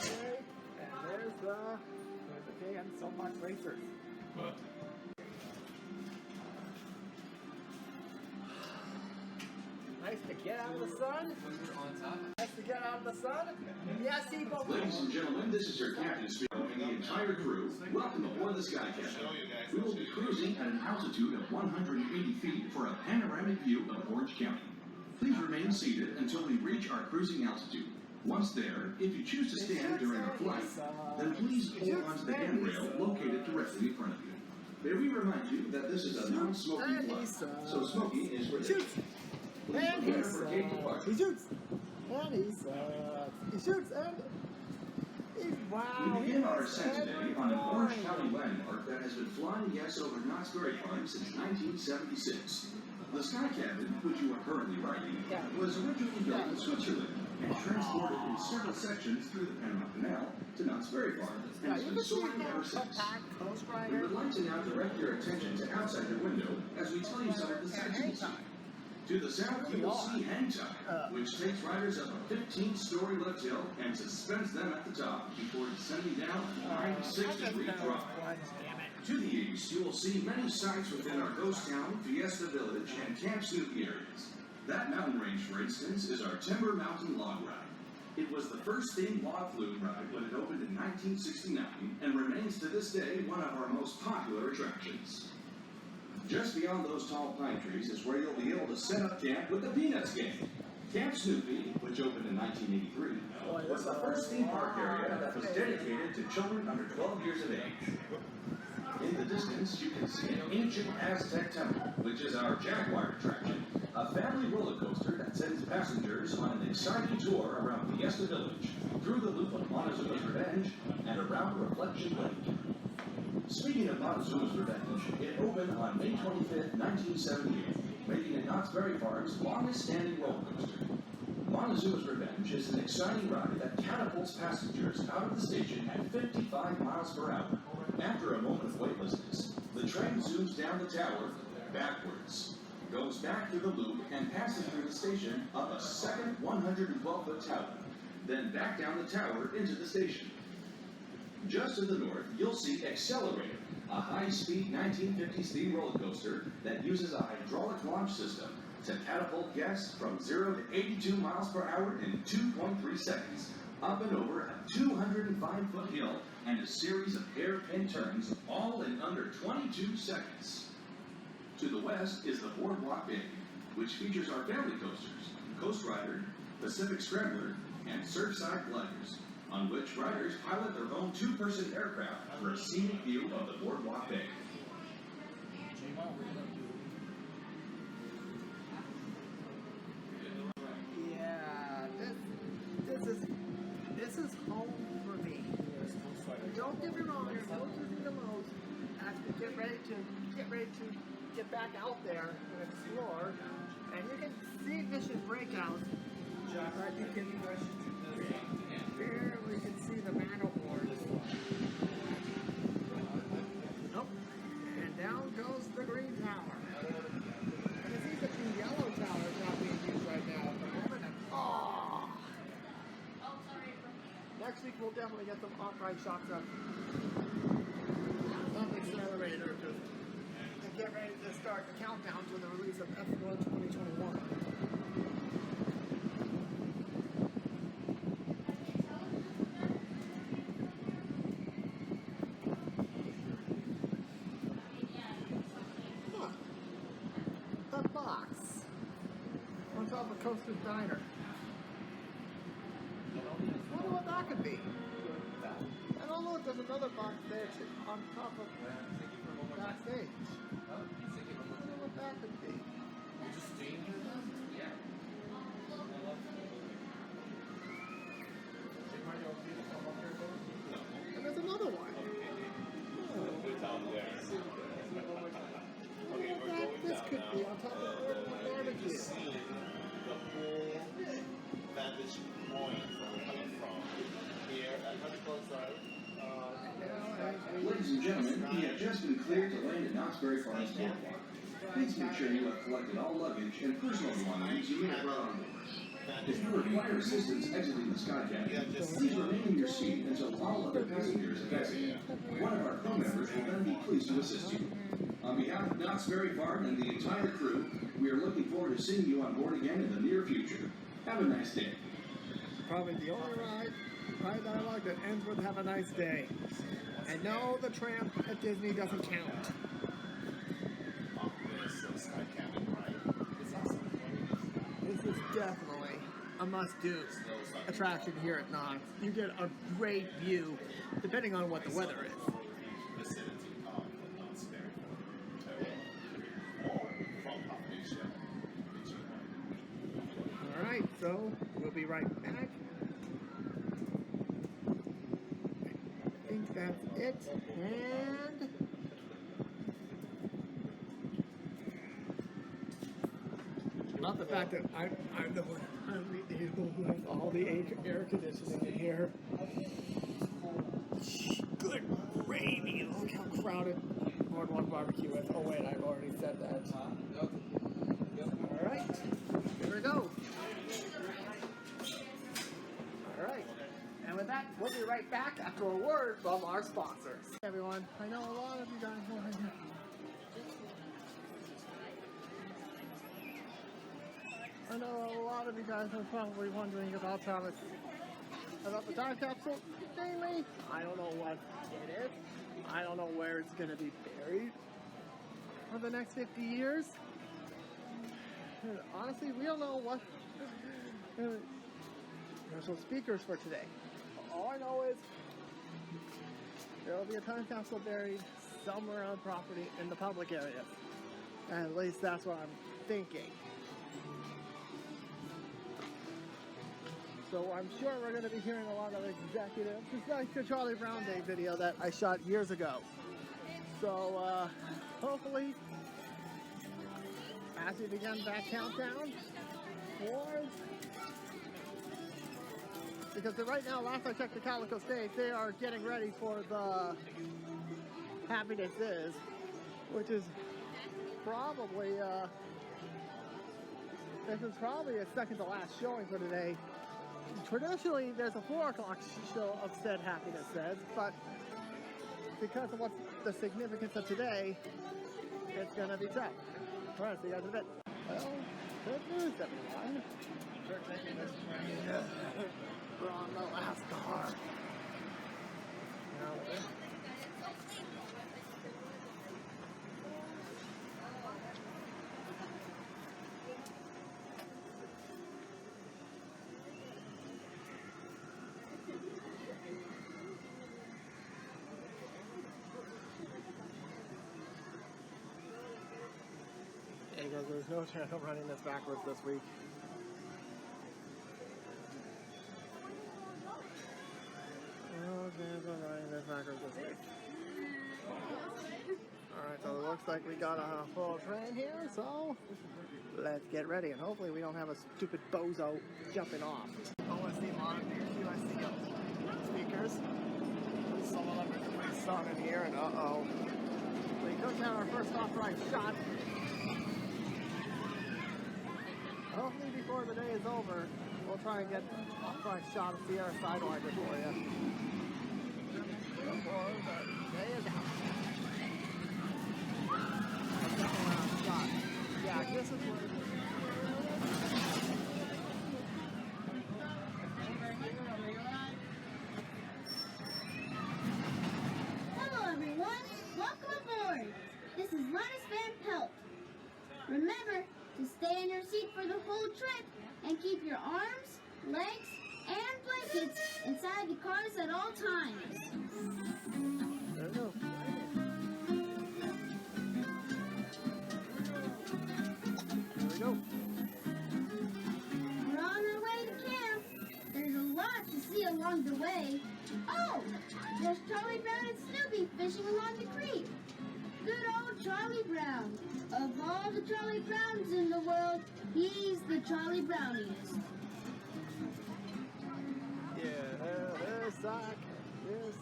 and there's the K and so much racers. What? Nice to get out of the sun. Nice to get out of the sun. Yes, Evo. Ladies and gentlemen, this is your captain speaking and the entire crew. Welcome aboard the Sky Cabin. We will be cruising at an altitude of 180 feet for a panoramic view of Orange County. Please remain seated until we reach our cruising altitude. Once there, if you choose to stand during our flight, then please hold onto the handrail located directly in front of you. May we remind you that this is a non-smoking flight, so smoking is forbidden. And he sucks. He shoots. And he sucks. He shoots and wow. We begin our ascent today on an Orange County landmark that has been flying guests over Knott's Berry Farm since 1976. The Sky Cabin, which you are currently riding, was originally built in Switzerland and transported in several sections through the Panama Canal to Knott's Berry Farm and has been soaring ever since. We would like to now direct your attention to outside the window as we tell you some of the sights you will see. To the south, you will see Hang Time, which takes riders up a 15-story lift hill and suspends them at the top before descending down a 96-degree drop. To the east, you will see many sights within our ghost town, Fiesta Village, and Camp Snoopy areas. That mountain range, for instance, is our Timber Mountain Log Ride. It was the first themed log flume ride when it opened in 1969 and remains to this day one of our most popular attractions. Just beyond those tall pine trees is where you'll be able to set up camp with the Peanuts Gang. Camp Snoopy, which opened in 1983, was the first theme park area that was dedicated to children under 12 years of age. In the distance, you can see an ancient Aztec temple, which is our Jaguar attraction, a family roller coaster that sends passengers on an exciting tour around Fiesta Village, through the loop of Montezuma's Revenge, and around Reflection Lake. Speaking of Montezuma's Revenge, it opened on May 25th, 1978, making it Knott's Berry Farm's longest-standing roller coaster. Montezuma's Revenge is an exciting ride that catapults passengers out of the station at 55 miles per hour. After a moment of weightlessness, the train zooms down the tower backwards, goes back through the loop, and passes through the station up a second 112-foot tower, then back down the tower into the station. Just to the north, you'll see Accelerator, a high-speed 1950s theme roller coaster that uses a hydraulic launch system to catapult guests from 0 to 82 miles per hour in 2.3 seconds, up and over a 205-foot hill and a series of hairpin turns, all in under 22 seconds. To the west is the Boardwalk Bay, which features our family coasters, Coast Rider, Pacific Scrambler, and Surfside Gliders, on which riders pilot their own two-person aircraft for a scenic view of the Boardwalk Bay. Yeah, this is home for me. Don't get me wrong, there's no using the most as we get ready to get back out there and explore. And you can see Mission Breakout. Right, you can barely can see the Matterhorn. Nope. And down goes the green tower. And it seems that the yellow tower is not being used right now at the moment. And, oh! Next week we'll definitely get some off-ride shots of Accelerator to get ready to start the countdown to the release of F1 2021. The box on top of Coaster's Diner. I wonder what that could be. And oh look, there's another box there on top of backstage. I wonder what that could be. And there's another one. I wonder what this could be on top of Boardwalk Barbecue. The whole vantage point coming from here at Honeycomb Ladies and gentlemen, you have just been cleared to land at Knott's Berry Farms Boardwalk. Please make sure you have collected all luggage and personal belongings you may have brought on board. If you require assistance exiting the Sky Cabin, please remain in your seat until all other passengers have exited. One of our crew members will then be pleased to assist you. On behalf of Knott's Berry Farm and the entire crew, we are looking forward to seeing you on board again in the near future. Have a nice day. Probably the only ride that I like that ends with "Have a nice day." And no, the tramp at Disney doesn't count. This is definitely a must-do attraction here at Knott's. You get a great view, depending on what the weather is. Alright, so we'll be right back. I think that's it. And not the fact that I'm the one with all the air conditioning in here. Good gravy, look how crowded Boardwalk Barbecue is. Oh wait, I've already said that. Alright, here we go. Alright, and with that, we'll be right back after a word from our sponsors. Hey everyone, I know a lot of you guys want to I know a lot of you guys are probably wondering about Thomas about the time capsule, mainly, I don't know what it is. I don't know where it's going to be buried for the next 50 years. And honestly, we don't know what. There's no speakers for today. All I know is there will be a time capsule buried somewhere on property in the public area. At least that's what I'm thinking. So I'm sure we're going to be hearing a lot of executives. It's like the Charlie Brown Day video that I shot years ago. So hopefully, as we begin that countdown, because right now, last I checked the Calico State, they are getting ready for the Happiness Is, which is probably, this is probably a second to last showing for today. Traditionally, there's a 4 o'clock show of said Happiness Says, but because of what's the significance of today, it's gonna be tough. Alright, see you guys in a bit. Well, good news, everyone. We're taking this train. We're on the last car. Now, hey guys, there's no chance of running this backwards this week. No chance of running this backwards this week. Alright, so it looks like we got a full train here, so let's get ready, and hopefully we don't have a stupid bozo jumping off. OSC monitors, USC speakers. Some of them are pretty sun in here, and uh-oh. We took down our first off-right shot. Hopefully before the day is over, we'll try and get an off-right shot of Sierra Sidewinder for you. Before the day is out. A second round shot. Yeah, this is what it is. Hello everyone, welcome aboard. This is Linus Van Pelt. Remember to stay in your seat for the whole trip and keep your arms, legs, and blankets inside the cars at all times. There we go. There we go. We're on our way to camp. There's a lot to see along the way. Oh, there's Charlie Brown and Snoopy fishing along the creek. Good old Charlie Brown. Of all the Charlie Browns in the world, he's the Charlie Browniest.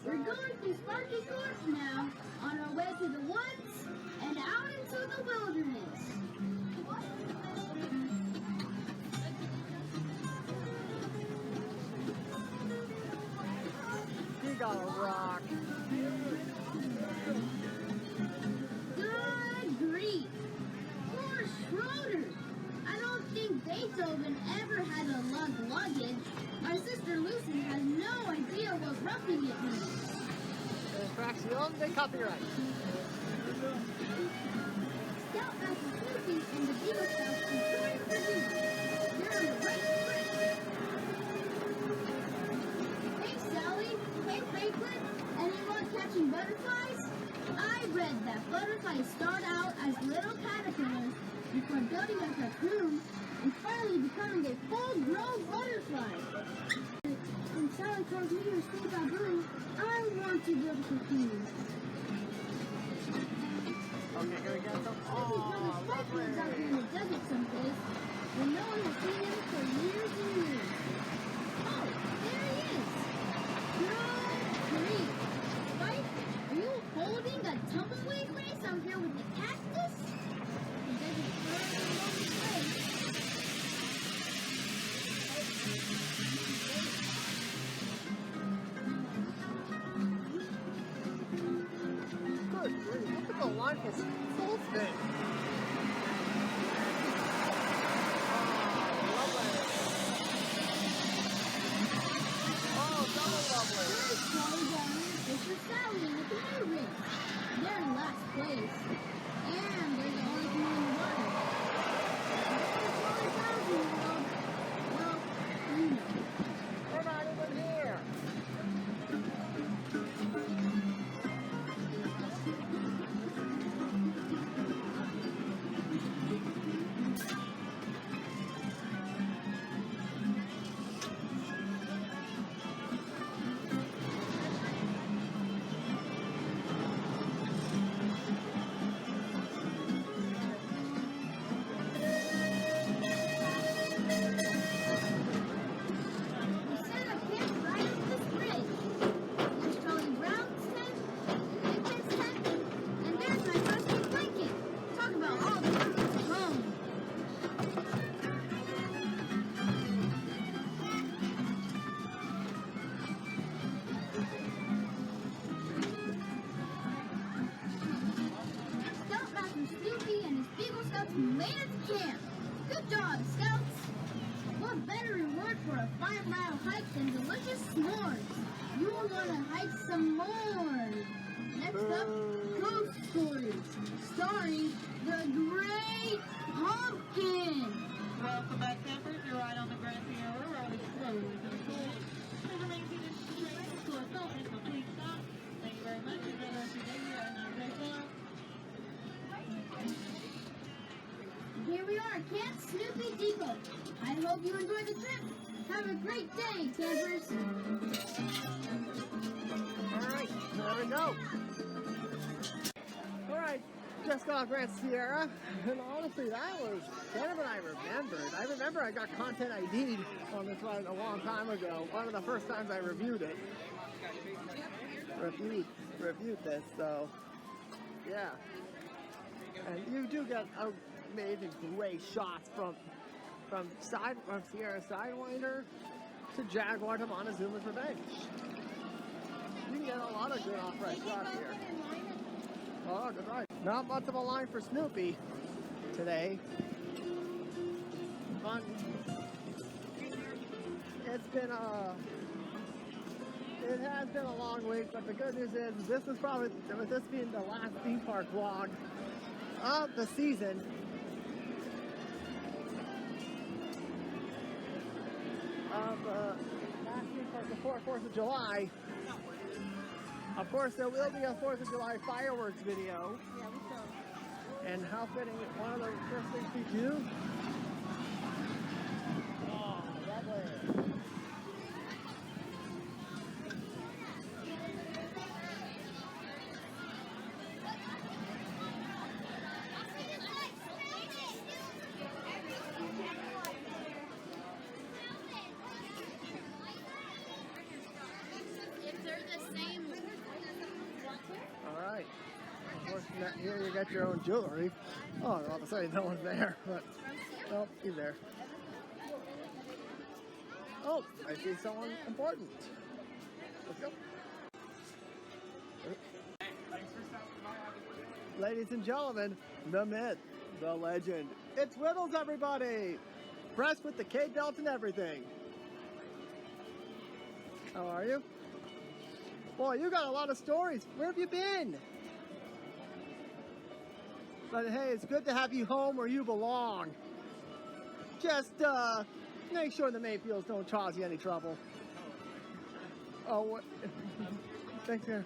We're going through Sparky Gorge now, on our way to the woods and out into the wilderness. You gotta rock. Good grief! Poor Schroeder! I don't think Beethoven ever had to lug luggage. My sister Lucy has no idea what roughing it means. Infraction de copyright. Scoutmaster Snoopy and the Beagle Scouts are trying to do. They're on the right track. Hey Sally, hey Franklin, anyone catching butterflies? I read that butterflies start out as little caterpillars before building a cocoon and finally becoming a full-grown butterfly. When Sally tells me to stay baboon, I want to build a cocoon. Okay, here we go. Snoopy's probably speculates out here in the desert someplace, but no one has seen him for years and years. Oh, there he is! Good grief! Spike, are you holding a tumbleweed race out here with the cactus? The desert's further along the way. Good grief, look at the line for full spin. Oh, made it to camp. Good job, Scouts. What better reward for a 5-mile hike than delicious s'mores? You will want to hike some more. Next up, Ghost Stories, starring the Great Pumpkin. Welcome back, campers. You're right on the Grand Sierra Road. Slowly to the school. Please remain seated to the train. School is open, so please stop. Thank you very much. Enjoy the rest of your day here at Night Hotel. Here we are, Camp Snoopy Depot. I hope you enjoyed the trip. Have a great day, campers. Alright, there we go. Alright, just got off Grand Sierra, and honestly, that was better than I remembered. I remember I got content ID'd on this ride a long time ago. One of the first times I reviewed it. Reviewed this, so yeah. And you do get amazing, great shots from Sierra Sidewinder to Jaguar to Montezuma's Revenge. You can get a lot of good off-road shots here. Oh, good ride. Not much of a line for Snoopy today. Fun. It has been a long week, but the good news is this is probably, with this being the last theme park vlog of the season, last theme park before 4th of July. Of course, there will be a 4th of July fireworks video. Yeah, we saw. And how fitting, one of the first things we do. Oh, lovely. If they're the same, All right. Of course, here you got your own jewelry. Oh, all of a sudden no one's there, but oh, he's there. Oh, I see someone important. Let's go. Ladies and gentlemen, the myth, the legend. It's Whittles, everybody! Pressed with the K belt and everything. How are you? Boy, you got a lot of stories. Where have you been? But hey, it's good to have you home where you belong. Just make sure the Mayfields don't cause you any trouble. Oh, what? Thanks, sir.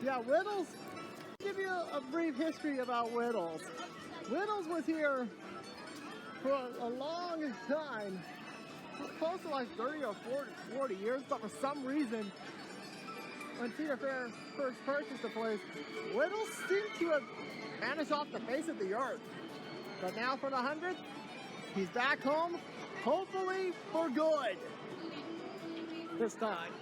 Yeah, Whittles. I'll give you a brief history about Whittles. Whittles was here for a long time, close to like 30 or 40 years, but for some reason, when Cedar Fair first purchased the place, Whittles seemed to have vanished off the face of the earth. But now for the 100th, he's back home, hopefully for good. This time.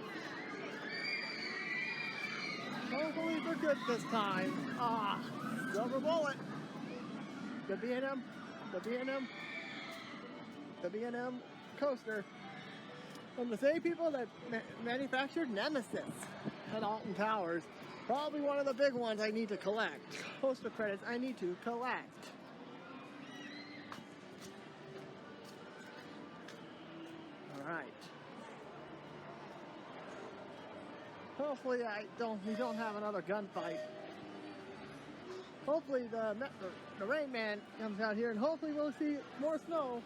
Hopefully for good this time. Ah, silver bullet. The B&M, the B&M coaster from the same people that manufactured Nemesis at Alton Towers. Probably one of the big ones I need to collect. Coaster credits I need to collect. All right. Hopefully we don't have another gunfight. Hopefully the Rain Man comes out here, and hopefully we'll see more snow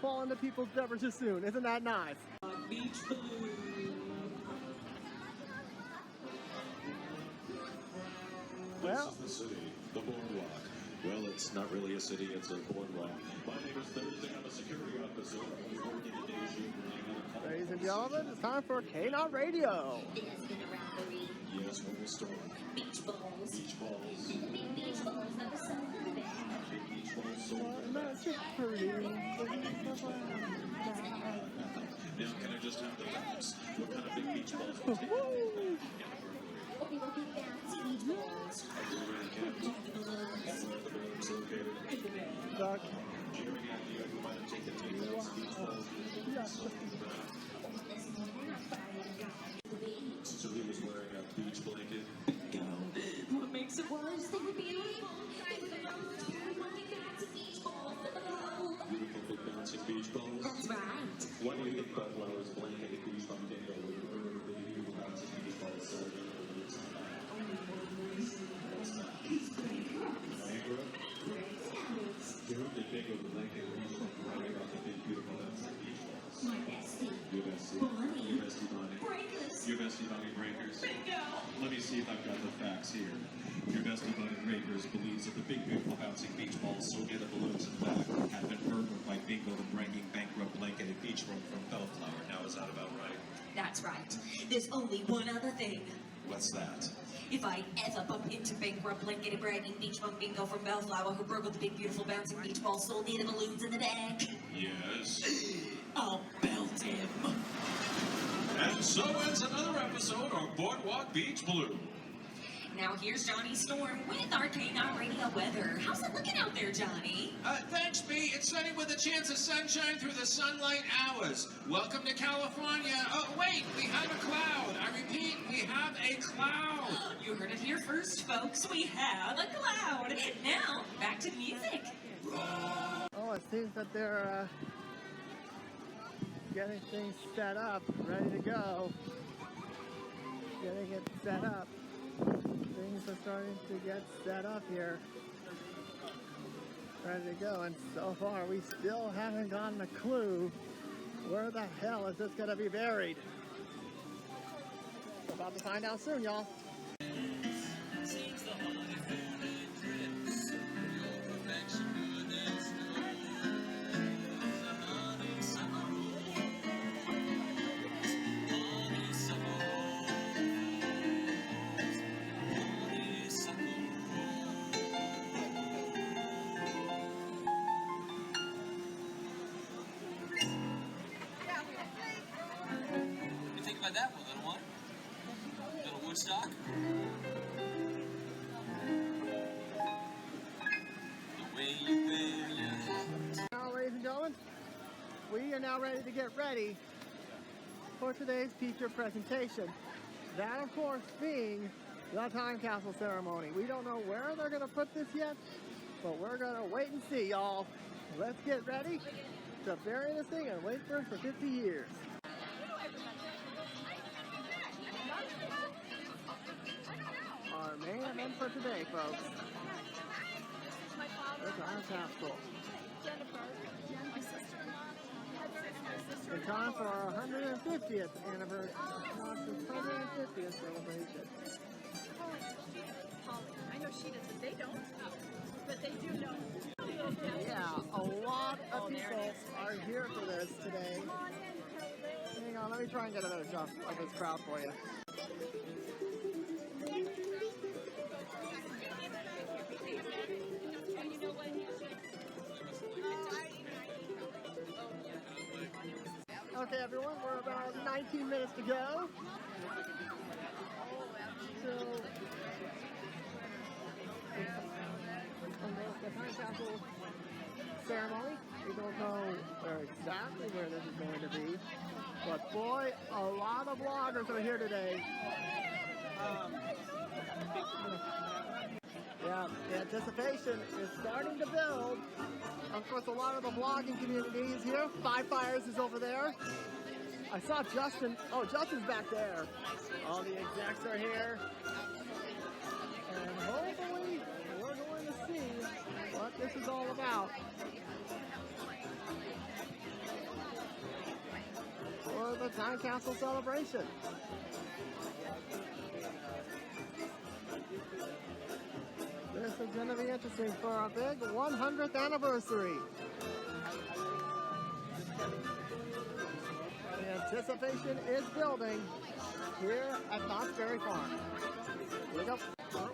fall into people's beverages soon. Isn't that nice? Beach balloon. Well, this is the city, the boardwalk. Well, it's not really a city, it's a boardwalk. My name is Thursday, I'm a security officer. ladies and gentlemen, it's time for K-Not Radio. Yes, what will storm? Beach balls. Beach balls. Big beach balls that were so pretty. Big beach balls so Now, can I just have the facts? What kind of big beach balls will take? Oopie whoopie fancy beach balls. Duck. Do you have any idea who might have taken these beach balls? So he was wearing a beach blanket? What makes it worse? They were beautiful. think Bellflower's blanket and goosebump bingo with the beautiful bouncing beach ball sold in the balloons in the back. What's that? Niagara? Dude, the bingo blanket and goosebump right about the big beautiful bouncing beach balls. My bestie. Your bestie. Bonnie. Your bestie Bonnie. Breakers. Your bestie Bonnie Breakers. Bingo. Let me see if I've got the facts here. Your bestie Bonnie Breakers believes that the big beautiful bouncing beach balls so near the balloons in the back have been murdered by Bingo the bragging bankrupt blanketed beachfront from Bellflower. Now is that about right? That's right. There's only one other thing. What's that? If I ever bump into bankrupt blanket and bragging beach bum Bingo from Bellflower who broke with the big beautiful bouncing beach ball sold near the balloons in the back, Yes. I'll belt him. And so ends another episode of Boardwalk Beach Blue. Now here's Johnny Storm with our K9 Radio weather. How's it looking out there, Johnny? Thanks, B. It's sunny with a chance of sunshine through the sunlight hours. Welcome to California. Oh, wait, we have a cloud. I repeat, we have a cloud. You heard it here first, folks. We have a cloud. Now, back to music. Oh, it seems that they're getting things set up, ready to go. Getting it set up. Things are starting to get set up here. Ready to go, and so far we still haven't gotten a clue where the hell is this gonna be buried. We're about to find out soon, y'all. You think about that one, little one? Little Woodstock? The way you wear your hat. Now, ladies and gentlemen, we are now ready to get ready for today's feature presentation. That, of course, being the time capsule ceremony. We don't know where they're going to put this yet, but we're going to wait and see, y'all. Let's get ready to bury this thing and wait for it for 50 years. Our main event for today, folks. The time capsule. In time for our 150th anniversary, 150th celebration. I know she does, but they don't. But they do know. Yeah, a lot of people are here for this today. Hang on, let me try and get another shot of this crowd for you. Okay, everyone, we're about 19 minutes to go. So, the time capsule ceremony, we don't know exactly where this is going to be, but boy, a lot of vloggers are here today. Yeah, the anticipation is starting to build. Of course, a lot of the vlogging community is here. Five Fires is over there. I saw Justin. Oh, Justin's back there. All the execs are here. And hopefully, we're going to see what this is all about. For the Time Capsule celebration. This is going to be interesting for our big 100th anniversary. The anticipation is building here at Knott's Berry Farm. Here we go.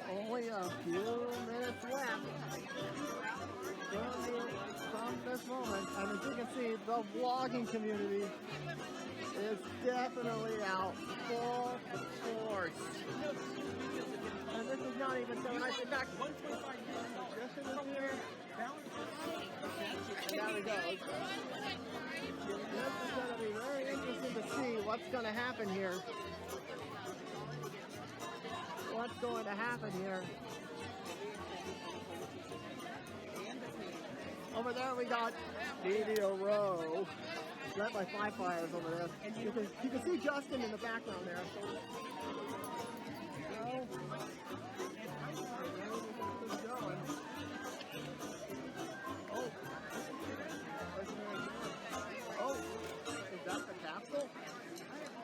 Only a few minutes left from this moment. And as you can see, the vlogging community is definitely out full force. And this is not even so nice. In fact, Justin is here. And there we go. This is going to be very interesting to see what's going to happen here. What's going to happen here? Over there we got Video Row. led by Fly Flyers over there. You can see Justin in the background there. Oh, is that the capsule?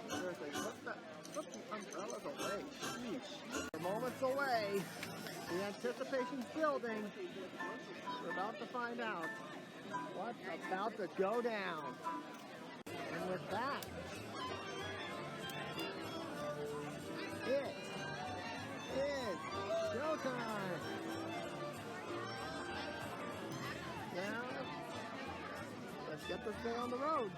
Seriously, put the umbrellas away. Sheesh. We're moments away. The anticipation's building. We're about to find out what's about to go down. And with that, it is showtime. Now, let's get this thing on the road.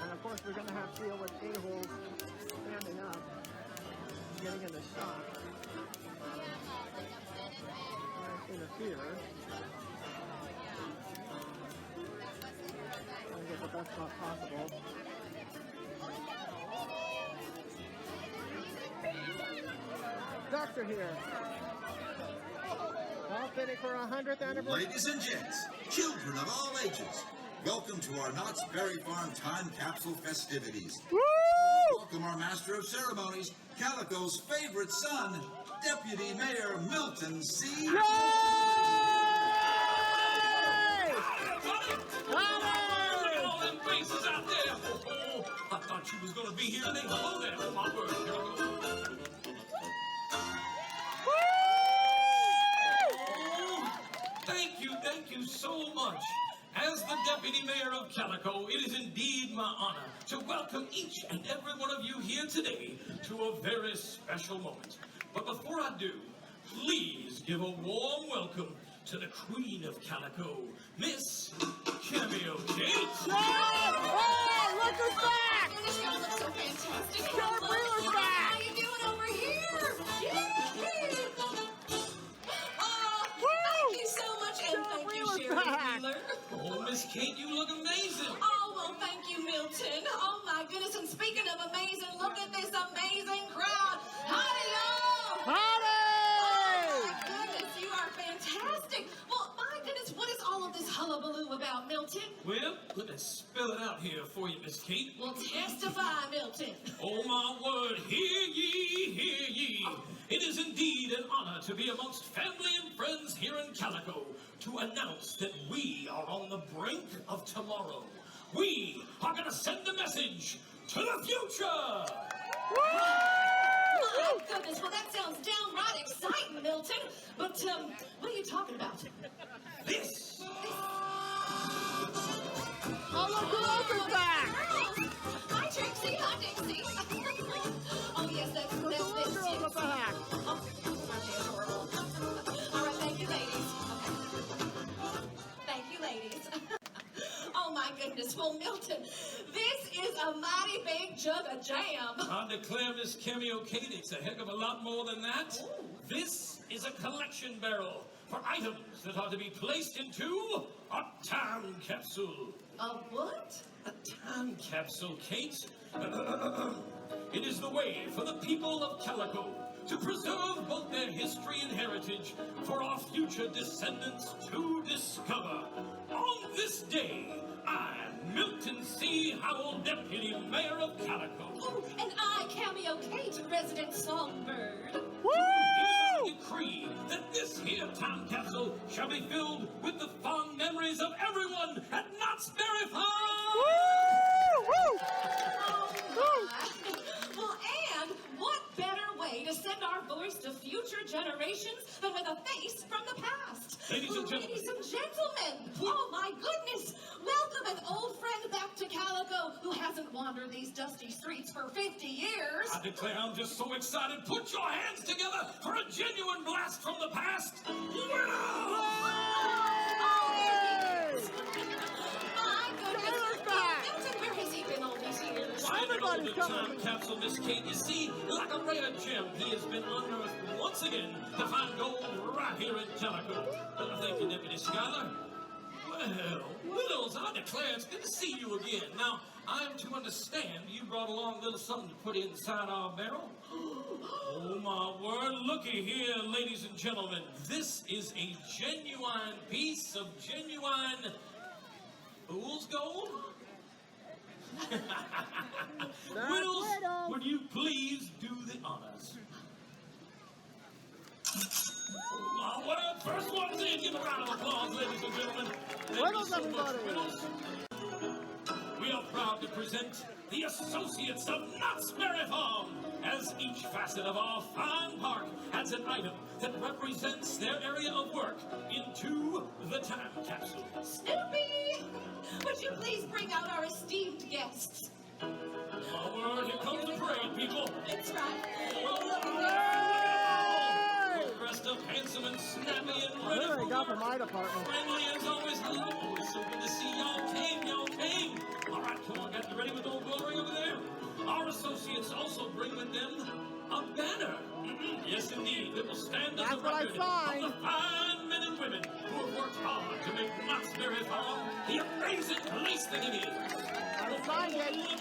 And of course, we're going to have to deal with a-holes standing up, getting in the shot. Interfere. And get the best shot possible. Ducks are here. All fitting for 100th anniversary. Ladies and gents, children of all ages, welcome to our Knott's Berry Farm Time Capsule festivities. Woo! Welcome our Master of Ceremonies, Calico's favorite son, Deputy Mayor Milton C. Everybody! Look at all them faces out there. Oh, I thought you was gonna be here today. Hello there. Oh, my word. Here I go. Thank you so much. As the Deputy Mayor of Calico, it is indeed my honor to welcome each and every one of you here today to a very special moment. But before I do, please give a warm welcome to the Queen of Calico, Miss Cameo Kate. Oh, look who's back! Goodness, y'all look so fantastic. Sharp Wheeler's back! How you doing over here? Yay! Thank you so much, and thank you, Sherry Wheeler. Oh, Miss Kate, you look amazing. Oh, well, thank you, Milton. Oh, my goodness, and speaking of amazing, look at this amazing crowd. Howdy, y'all! Howdy! Oh, my goodness, you are fantastic. Well, my goodness, what is all of this hullabaloo about, Milton? Well, let me spell it out here for you, Miss Kate. Well, testify, Milton. Oh, my word, hear ye, hear ye. It is indeed an honor to be amongst family and friends here in Calico to announce that we are on the brink of tomorrow. We are going to send a message to the future. My goodness, well, that sounds downright exciting, Milton. But, what are you talking about? This. Oh, look who else is back! Hi, Trixie. Hi, Dixie. Oh, yes, that's this. What the heck? Oh, okay, adorable. All right, thank you, ladies. Thank you, ladies. Oh, my goodness. Well, Milton, this is a mighty big jug of jam. I declare, Miss Cameo Kate, it's a heck of a lot more than that. This is a collection barrel for items that are to be placed into a time capsule. A what? A time capsule, Kate. It is the way for the people of Calico to preserve both their history and heritage for our future descendants to discover. On this day, I, Milton C. Howell, Deputy Mayor of Calico. Oh, and I, Cameo Kate, resident songbird. Hereby decree that this here time capsule shall be filled with the fond memories of everyone at Knott's Berry Farm. Well, and what better way to send our voice to future generations than with a face from the past? Ladies and gentlemen. Ladies and gentlemen, oh my goodness, welcome an old friend back to Calico who hasn't wandered these dusty streets for 50 years. I declare I'm just so excited. Put your hands together for a genuine blast from the past. Winner! My goodness, Milton, where has he been all these years? Finding all the time capsule, Miss Kate. You see, like a rare gem, he has been unearthed once again to find gold right here in Calico. Thank you, Deputy Schuyler. Well, Willows, I declare it's good to see you again. Now, I'm to understand you brought along a little something to put inside our barrel. Oh, my word. Looky here, ladies and gentlemen. This is a genuine piece of genuine Fool's gold? Whittles, would you please do the honors? Oh, well, first one's in. Give a round of applause, ladies and gentlemen. Thank you so much, Whittles. We are proud to present the Associates of Knott's Berry Farm, as each facet of our fine park has an item that represents their area of work into the time capsule. Snoopy! Would you please bring out our esteemed guests? Oh, word, here comes the parade, people. That's right. Oh, look at that! Dressed up handsome and snappy and ready for got work. from my department. Friendly as always. Hello, it's so good to see y'all came. All right, come on, get ready with old Glory over there. Our associates also bring with them a banner. Yes, indeed. That will stand as a record of the fine men and women who have worked hard to make Knott's Berry Farm the amazing place that it is. Look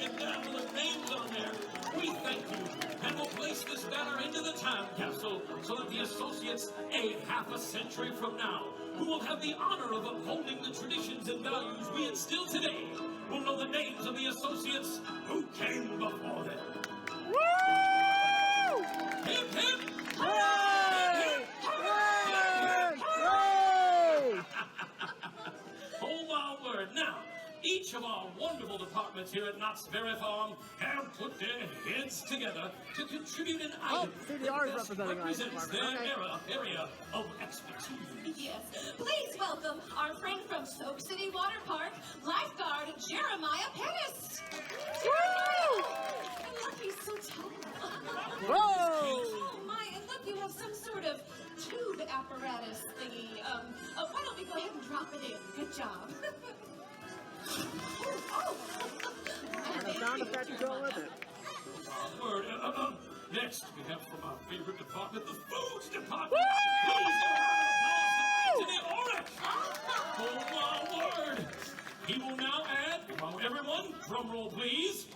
at that with the names on there. We thank you, and we'll place this banner into the time capsule so that the associates, a half a century from now, who will have the honor of upholding the traditions and values we instill today, will know the names of the associates who came before them. Woo! Hip, hip! Hooray! Hooray! Hooray! Oh, my word. Now, each of our wonderful departments here at Knott's Berry Farm have put their heads together to contribute an item CDR is that representing our represents their department. area of expertise. Yes. Please welcome our friend from Soak City Water Park, lifeguard Jeremiah Pettis. Woo! And look, he's so tall. Whoa! Oh my, and look, you have some sort of tube apparatus thingy. Why don't we go ahead and drop it in? Good job. And the sound effect to go with it. Word. Next, we have from our favorite department, the Foods Department. Woo! Please give a round of applause to Anthony Orrick. Oh, my word. He will now add, come on, everyone, drum roll, please,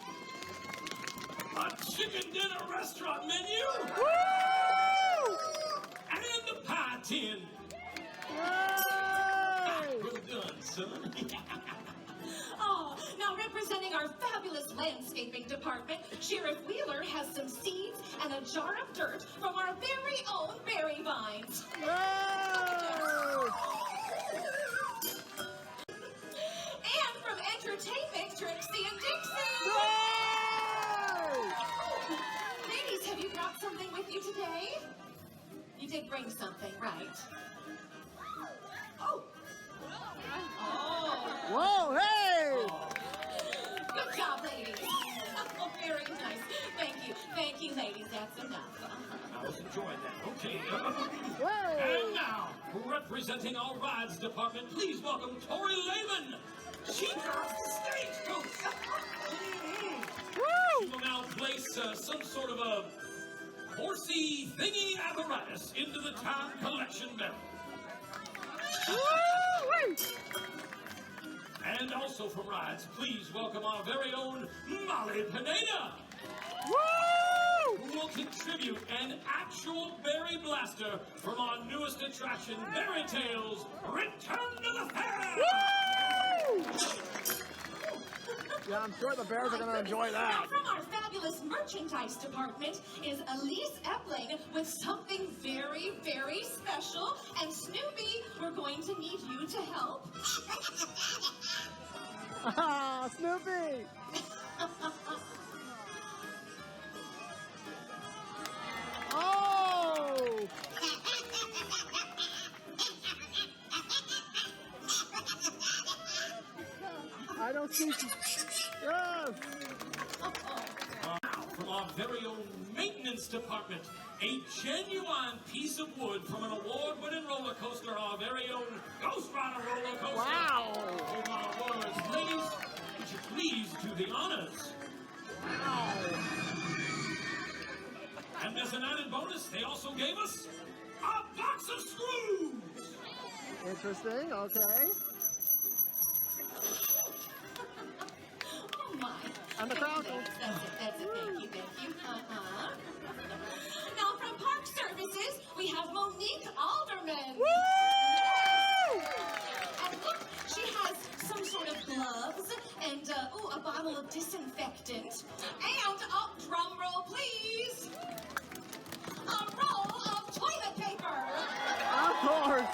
a chicken dinner restaurant menu. Woo! And a pie tin. Yay! Well done, son. Oh, now representing our fabulous landscaping department, Sheriff Wheeler has some seeds and a jar of dirt from our very own berry vines. Yay! And from entertainment, Trixie and Dixie. Yay! Ladies, have you brought something with you today? You did bring something, right? Oh. Oh. Whoa, hey! Good job, ladies. Oh, very nice. Thank you, ladies. That's enough. I was enjoying that. Okay. Whoa! And now, representing our rides department, please welcome Tori Lehman. She drives the stagecoach. Woo! She will now place some sort of a horsey thingy apparatus into the time collection barrel. Woo! And also from rides, please welcome our very own Molly Pineda. Woo! Who will contribute an actual berry blaster from our newest attraction, Berry Tales Return to the Fair! Woo! Yeah, I'm sure the bears are going to enjoy Now, that. from our fabulous merchandise department is Elise Epling with something very, very special. And Snoopy, we're going to need you to help. Ah, Snoopy! Oh! I don't see. Yes! From our very own maintenance department, a genuine piece of wood from an award-winning roller coaster, our very own Ghost Rider roller coaster. Wow! Oh my words. Ladies, would you please do the honors? Wow! And as an added bonus, they also gave us a box of screws. Interesting, okay. Oh my. And the crowd. That's it. Thank you. Now from Park Services, we have Monique Alderman. Woo! And look, she has some sort of glove gloves, and a bottle of disinfectant. And, drum roll, please. A roll of toilet paper. Of course.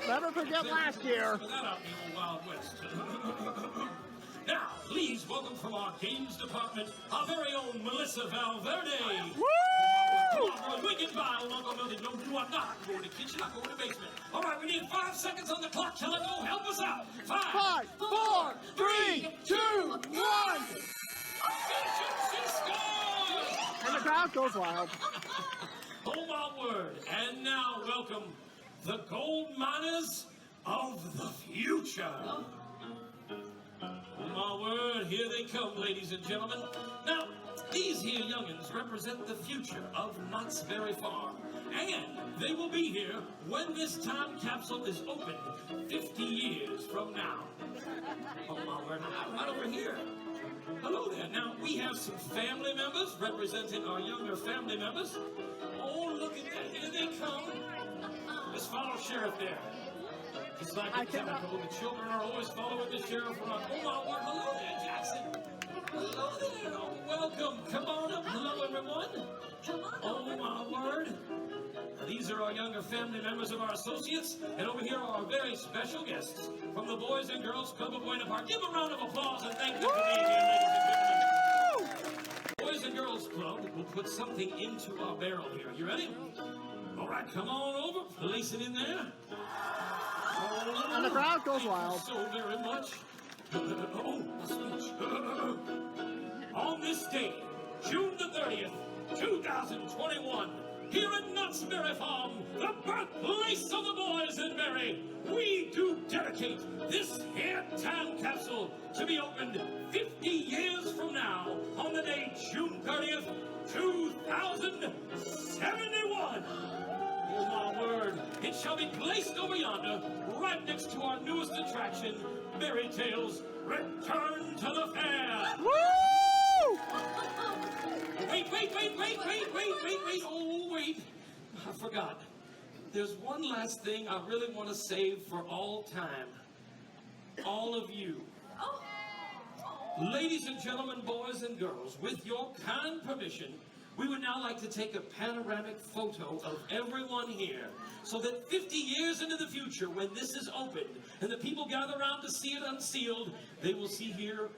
Never forget last year. That out in the Wild West. Now, please welcome from our games department, our very own Melissa Valverde. Woo! Come on, boys, we get by on Uncle Milton. No, you are not going to the kitchen, I'm going to the basement. All right, we need 5 seconds on the clock. Calico, help us out. 5, 4, 3, 2, 1. She scores! And the crowd goes wild. Oh, my word. And now, welcome the gold miners of the future. Oh, my word. Here they come, ladies and gentlemen. Now, these here youngins represent the future of Knott's Berry Farm. And they will be here when this time capsule is opened 50 years from now. Oh, my word. Right over here. Hello there. Now, we have some family members representing our younger family members. Oh, look at that. Here they come. Just follow Sheriff there. Just like a chemical, the children are always following the sheriff around. Oh, my word. Hello there, Jackson. Hello there. Oh, welcome. Come on up. Hello, everyone. Come on. Oh, my word. These are our younger family members of our associates, and over here are our very special guests from the Boys and Girls Club of Buena Park. Give them a round of applause and thank them for being here, ladies and gentlemen. Boys and Girls Club will put something into our barrel here. You ready? All right, come on over. Place it in there. And the crowd goes wild. So very much. Oh, a speech. On this day, June the 30th, 2021, here at Knott's Berry Farm, the birthplace of the Boys and Berry, we do dedicate this here time capsule to be opened 50 years from now on the day June 30th, 2071. Oh, my word. It shall be placed over yonder, right next to our newest attraction, Berry Tales Return to the Fair. Woo! Wait. Oh, wait. I forgot. There's one last thing I really want to save for all time. All of you. Ladies and gentlemen, boys and girls, with your kind permission, we would now like to take a panoramic photo of everyone here so that 50 years into the future, when this is opened and the people gather around to see it unsealed, they will see who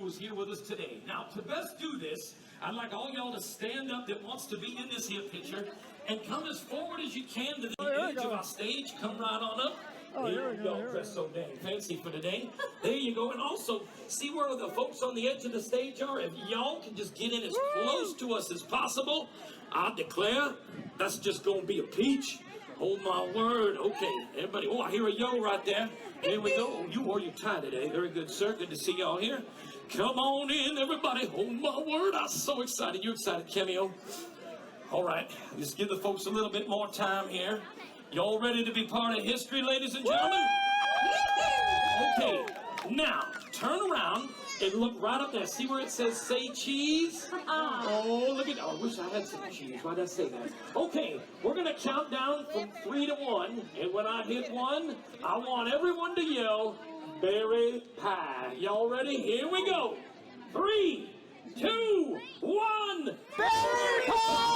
is here with us today. Now, to best do this, I'd like all y'all to stand up that wants to be in this here picture and come as forward as you can to the edge of our stage. Come right on up. Here we go. Dressed so dang fancy for today. There you go. And also, see where the folks on the edge of the stage are? If y'all can just get in as close to us as possible, I declare that's just going to be a peach. Oh, my word. Okay, everybody. Oh, I hear a yo right there. Here we go. You wore your tie today. Very good, sir. Good to see y'all here. Come on in, everybody. Oh, my word. I'm so excited. You excited, Cameo? All right. Just give the folks a little bit more time here. Y'all ready to be part of history, ladies and gentlemen? Okay, now, turn around and look right up there. See where it says, say cheese? Oh, look at, oh, I wish I had some cheese. Why'd I say that? Okay, we're going to count down from 3 to 1. And when I hit 1, I want everyone to yell, berry pie. Y'all ready? Here we go. 3, 2, 1. Berry pie!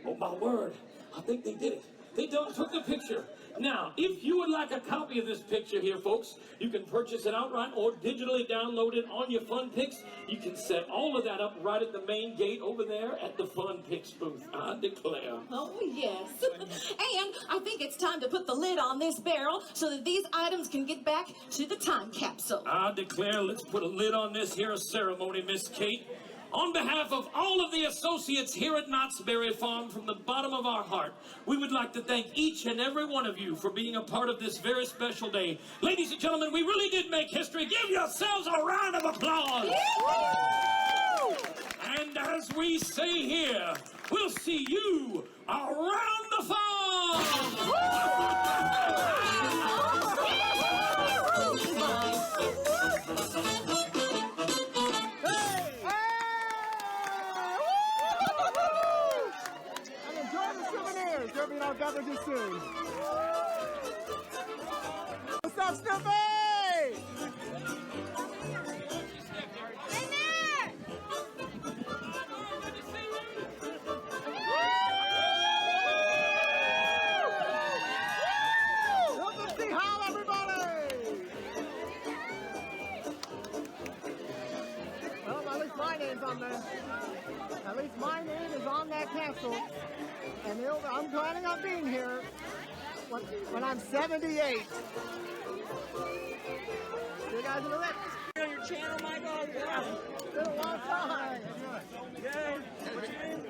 Oh, my word. I think they did it. They took the picture. Now, if you would like a copy of this picture here, folks, you can purchase it outright or digitally download it on your Fun Picks. You can set all of that up right at the main gate over there at the Fun Picks booth. I declare. Oh, yes. And I think it's time to put the lid on this barrel so that these items can get back to the time capsule. I declare, let's put a lid on this here ceremony, Miss Kate. On behalf of all of the associates here at Knott's Berry Farm, from the bottom of our heart, we would like to thank each and every one of you for being a part of this very special day. Ladies and gentlemen, we really did make history. Give yourselves a round of applause. And as we say here, we'll see you around the farm. Our beverages soon. on, Snoopy! In there! Welcome to Hall, everybody! Well, at least my name's on there. At least my name is on that capsule. And I'm planning on being here when I'm 78. See you guys in a bit. On your channel, Michael? Yeah. It's been a long time. Good. What's your name?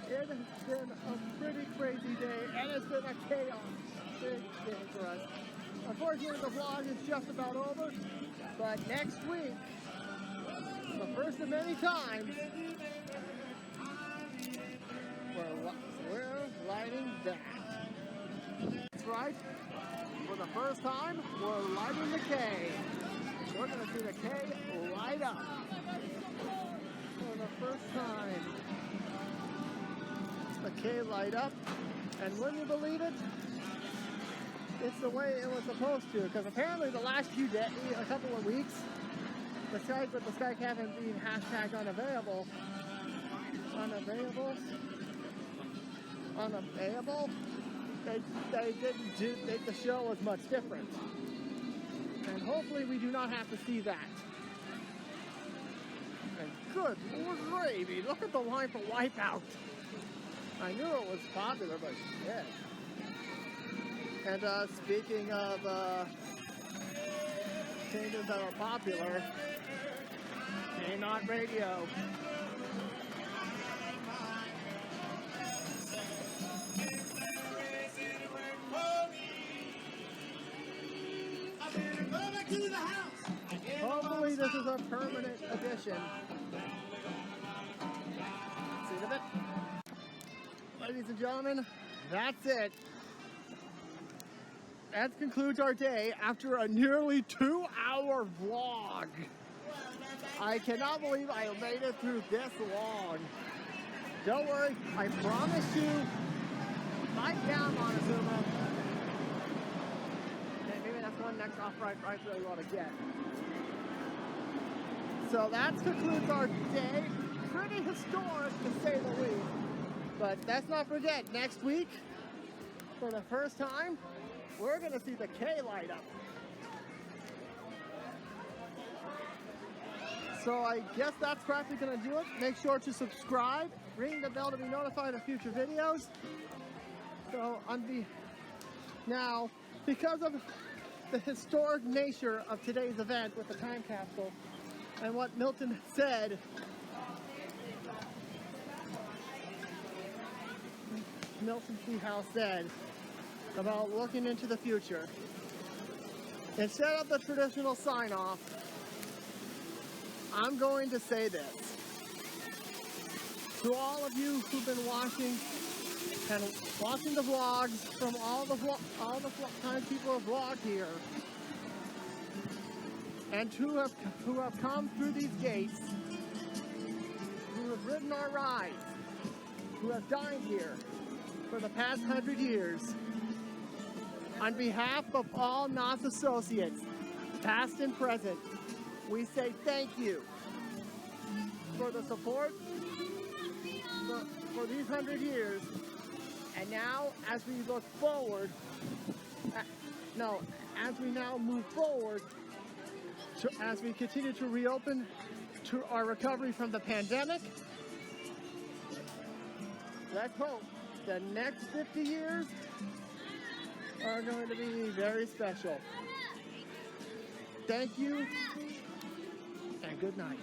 It has been a pretty crazy day, and it's been a chaos. Big day for us. Unfortunately, the vlog is just about over, but next week, the first of many times, we're lighting that. That's right. For the first time, we're lighting the K. We're going to see the K light up. For the first time. The K light up. And wouldn't you believe it? It's the way it was supposed to. Because apparently the last few days, a couple of weeks, besides with the Sky Cabin being hashtag unavailable, they didn't do, the show was much different. And hopefully we do not have to see that. And good Lord gravy, look at the line for Wipeout. I knew it was popular, but yeah. And speaking of changes that are popular, K-Not Radio. Hopefully this is a permanent addition. See the bit? Ladies and gentlemen, that's it. That concludes our day after a nearly 2-hour vlog. I cannot believe I made it through this long. Don't worry, I promise you, pipe down, Montezuma. Okay, maybe that's one next off-right I really want to get. So that concludes our day. Pretty historic, to say the least. But let's not forget, next week, for the first time, we're going to see the K light up. So I guess that's practically going to do it. Make sure to subscribe, ring the bell to be notified of future videos. So now, because of the historic nature of today's event with the time capsule and what Milton said, Milton C. House said about looking into the future, instead of the traditional sign-off, I'm going to say this. To all of you who've been watching the vlogs from all the times people have vlogged here, and who have come through these gates, who have ridden our rides, who have dined here for the past 100 years, on behalf of all NOS associates, past and present, we say thank you for the support for these 100 years. And now, as we look forward, as we now move forward, as we continue to reopen to our recovery from the pandemic, let's hope the next 50 years are going to be very special. Thank you, and good night.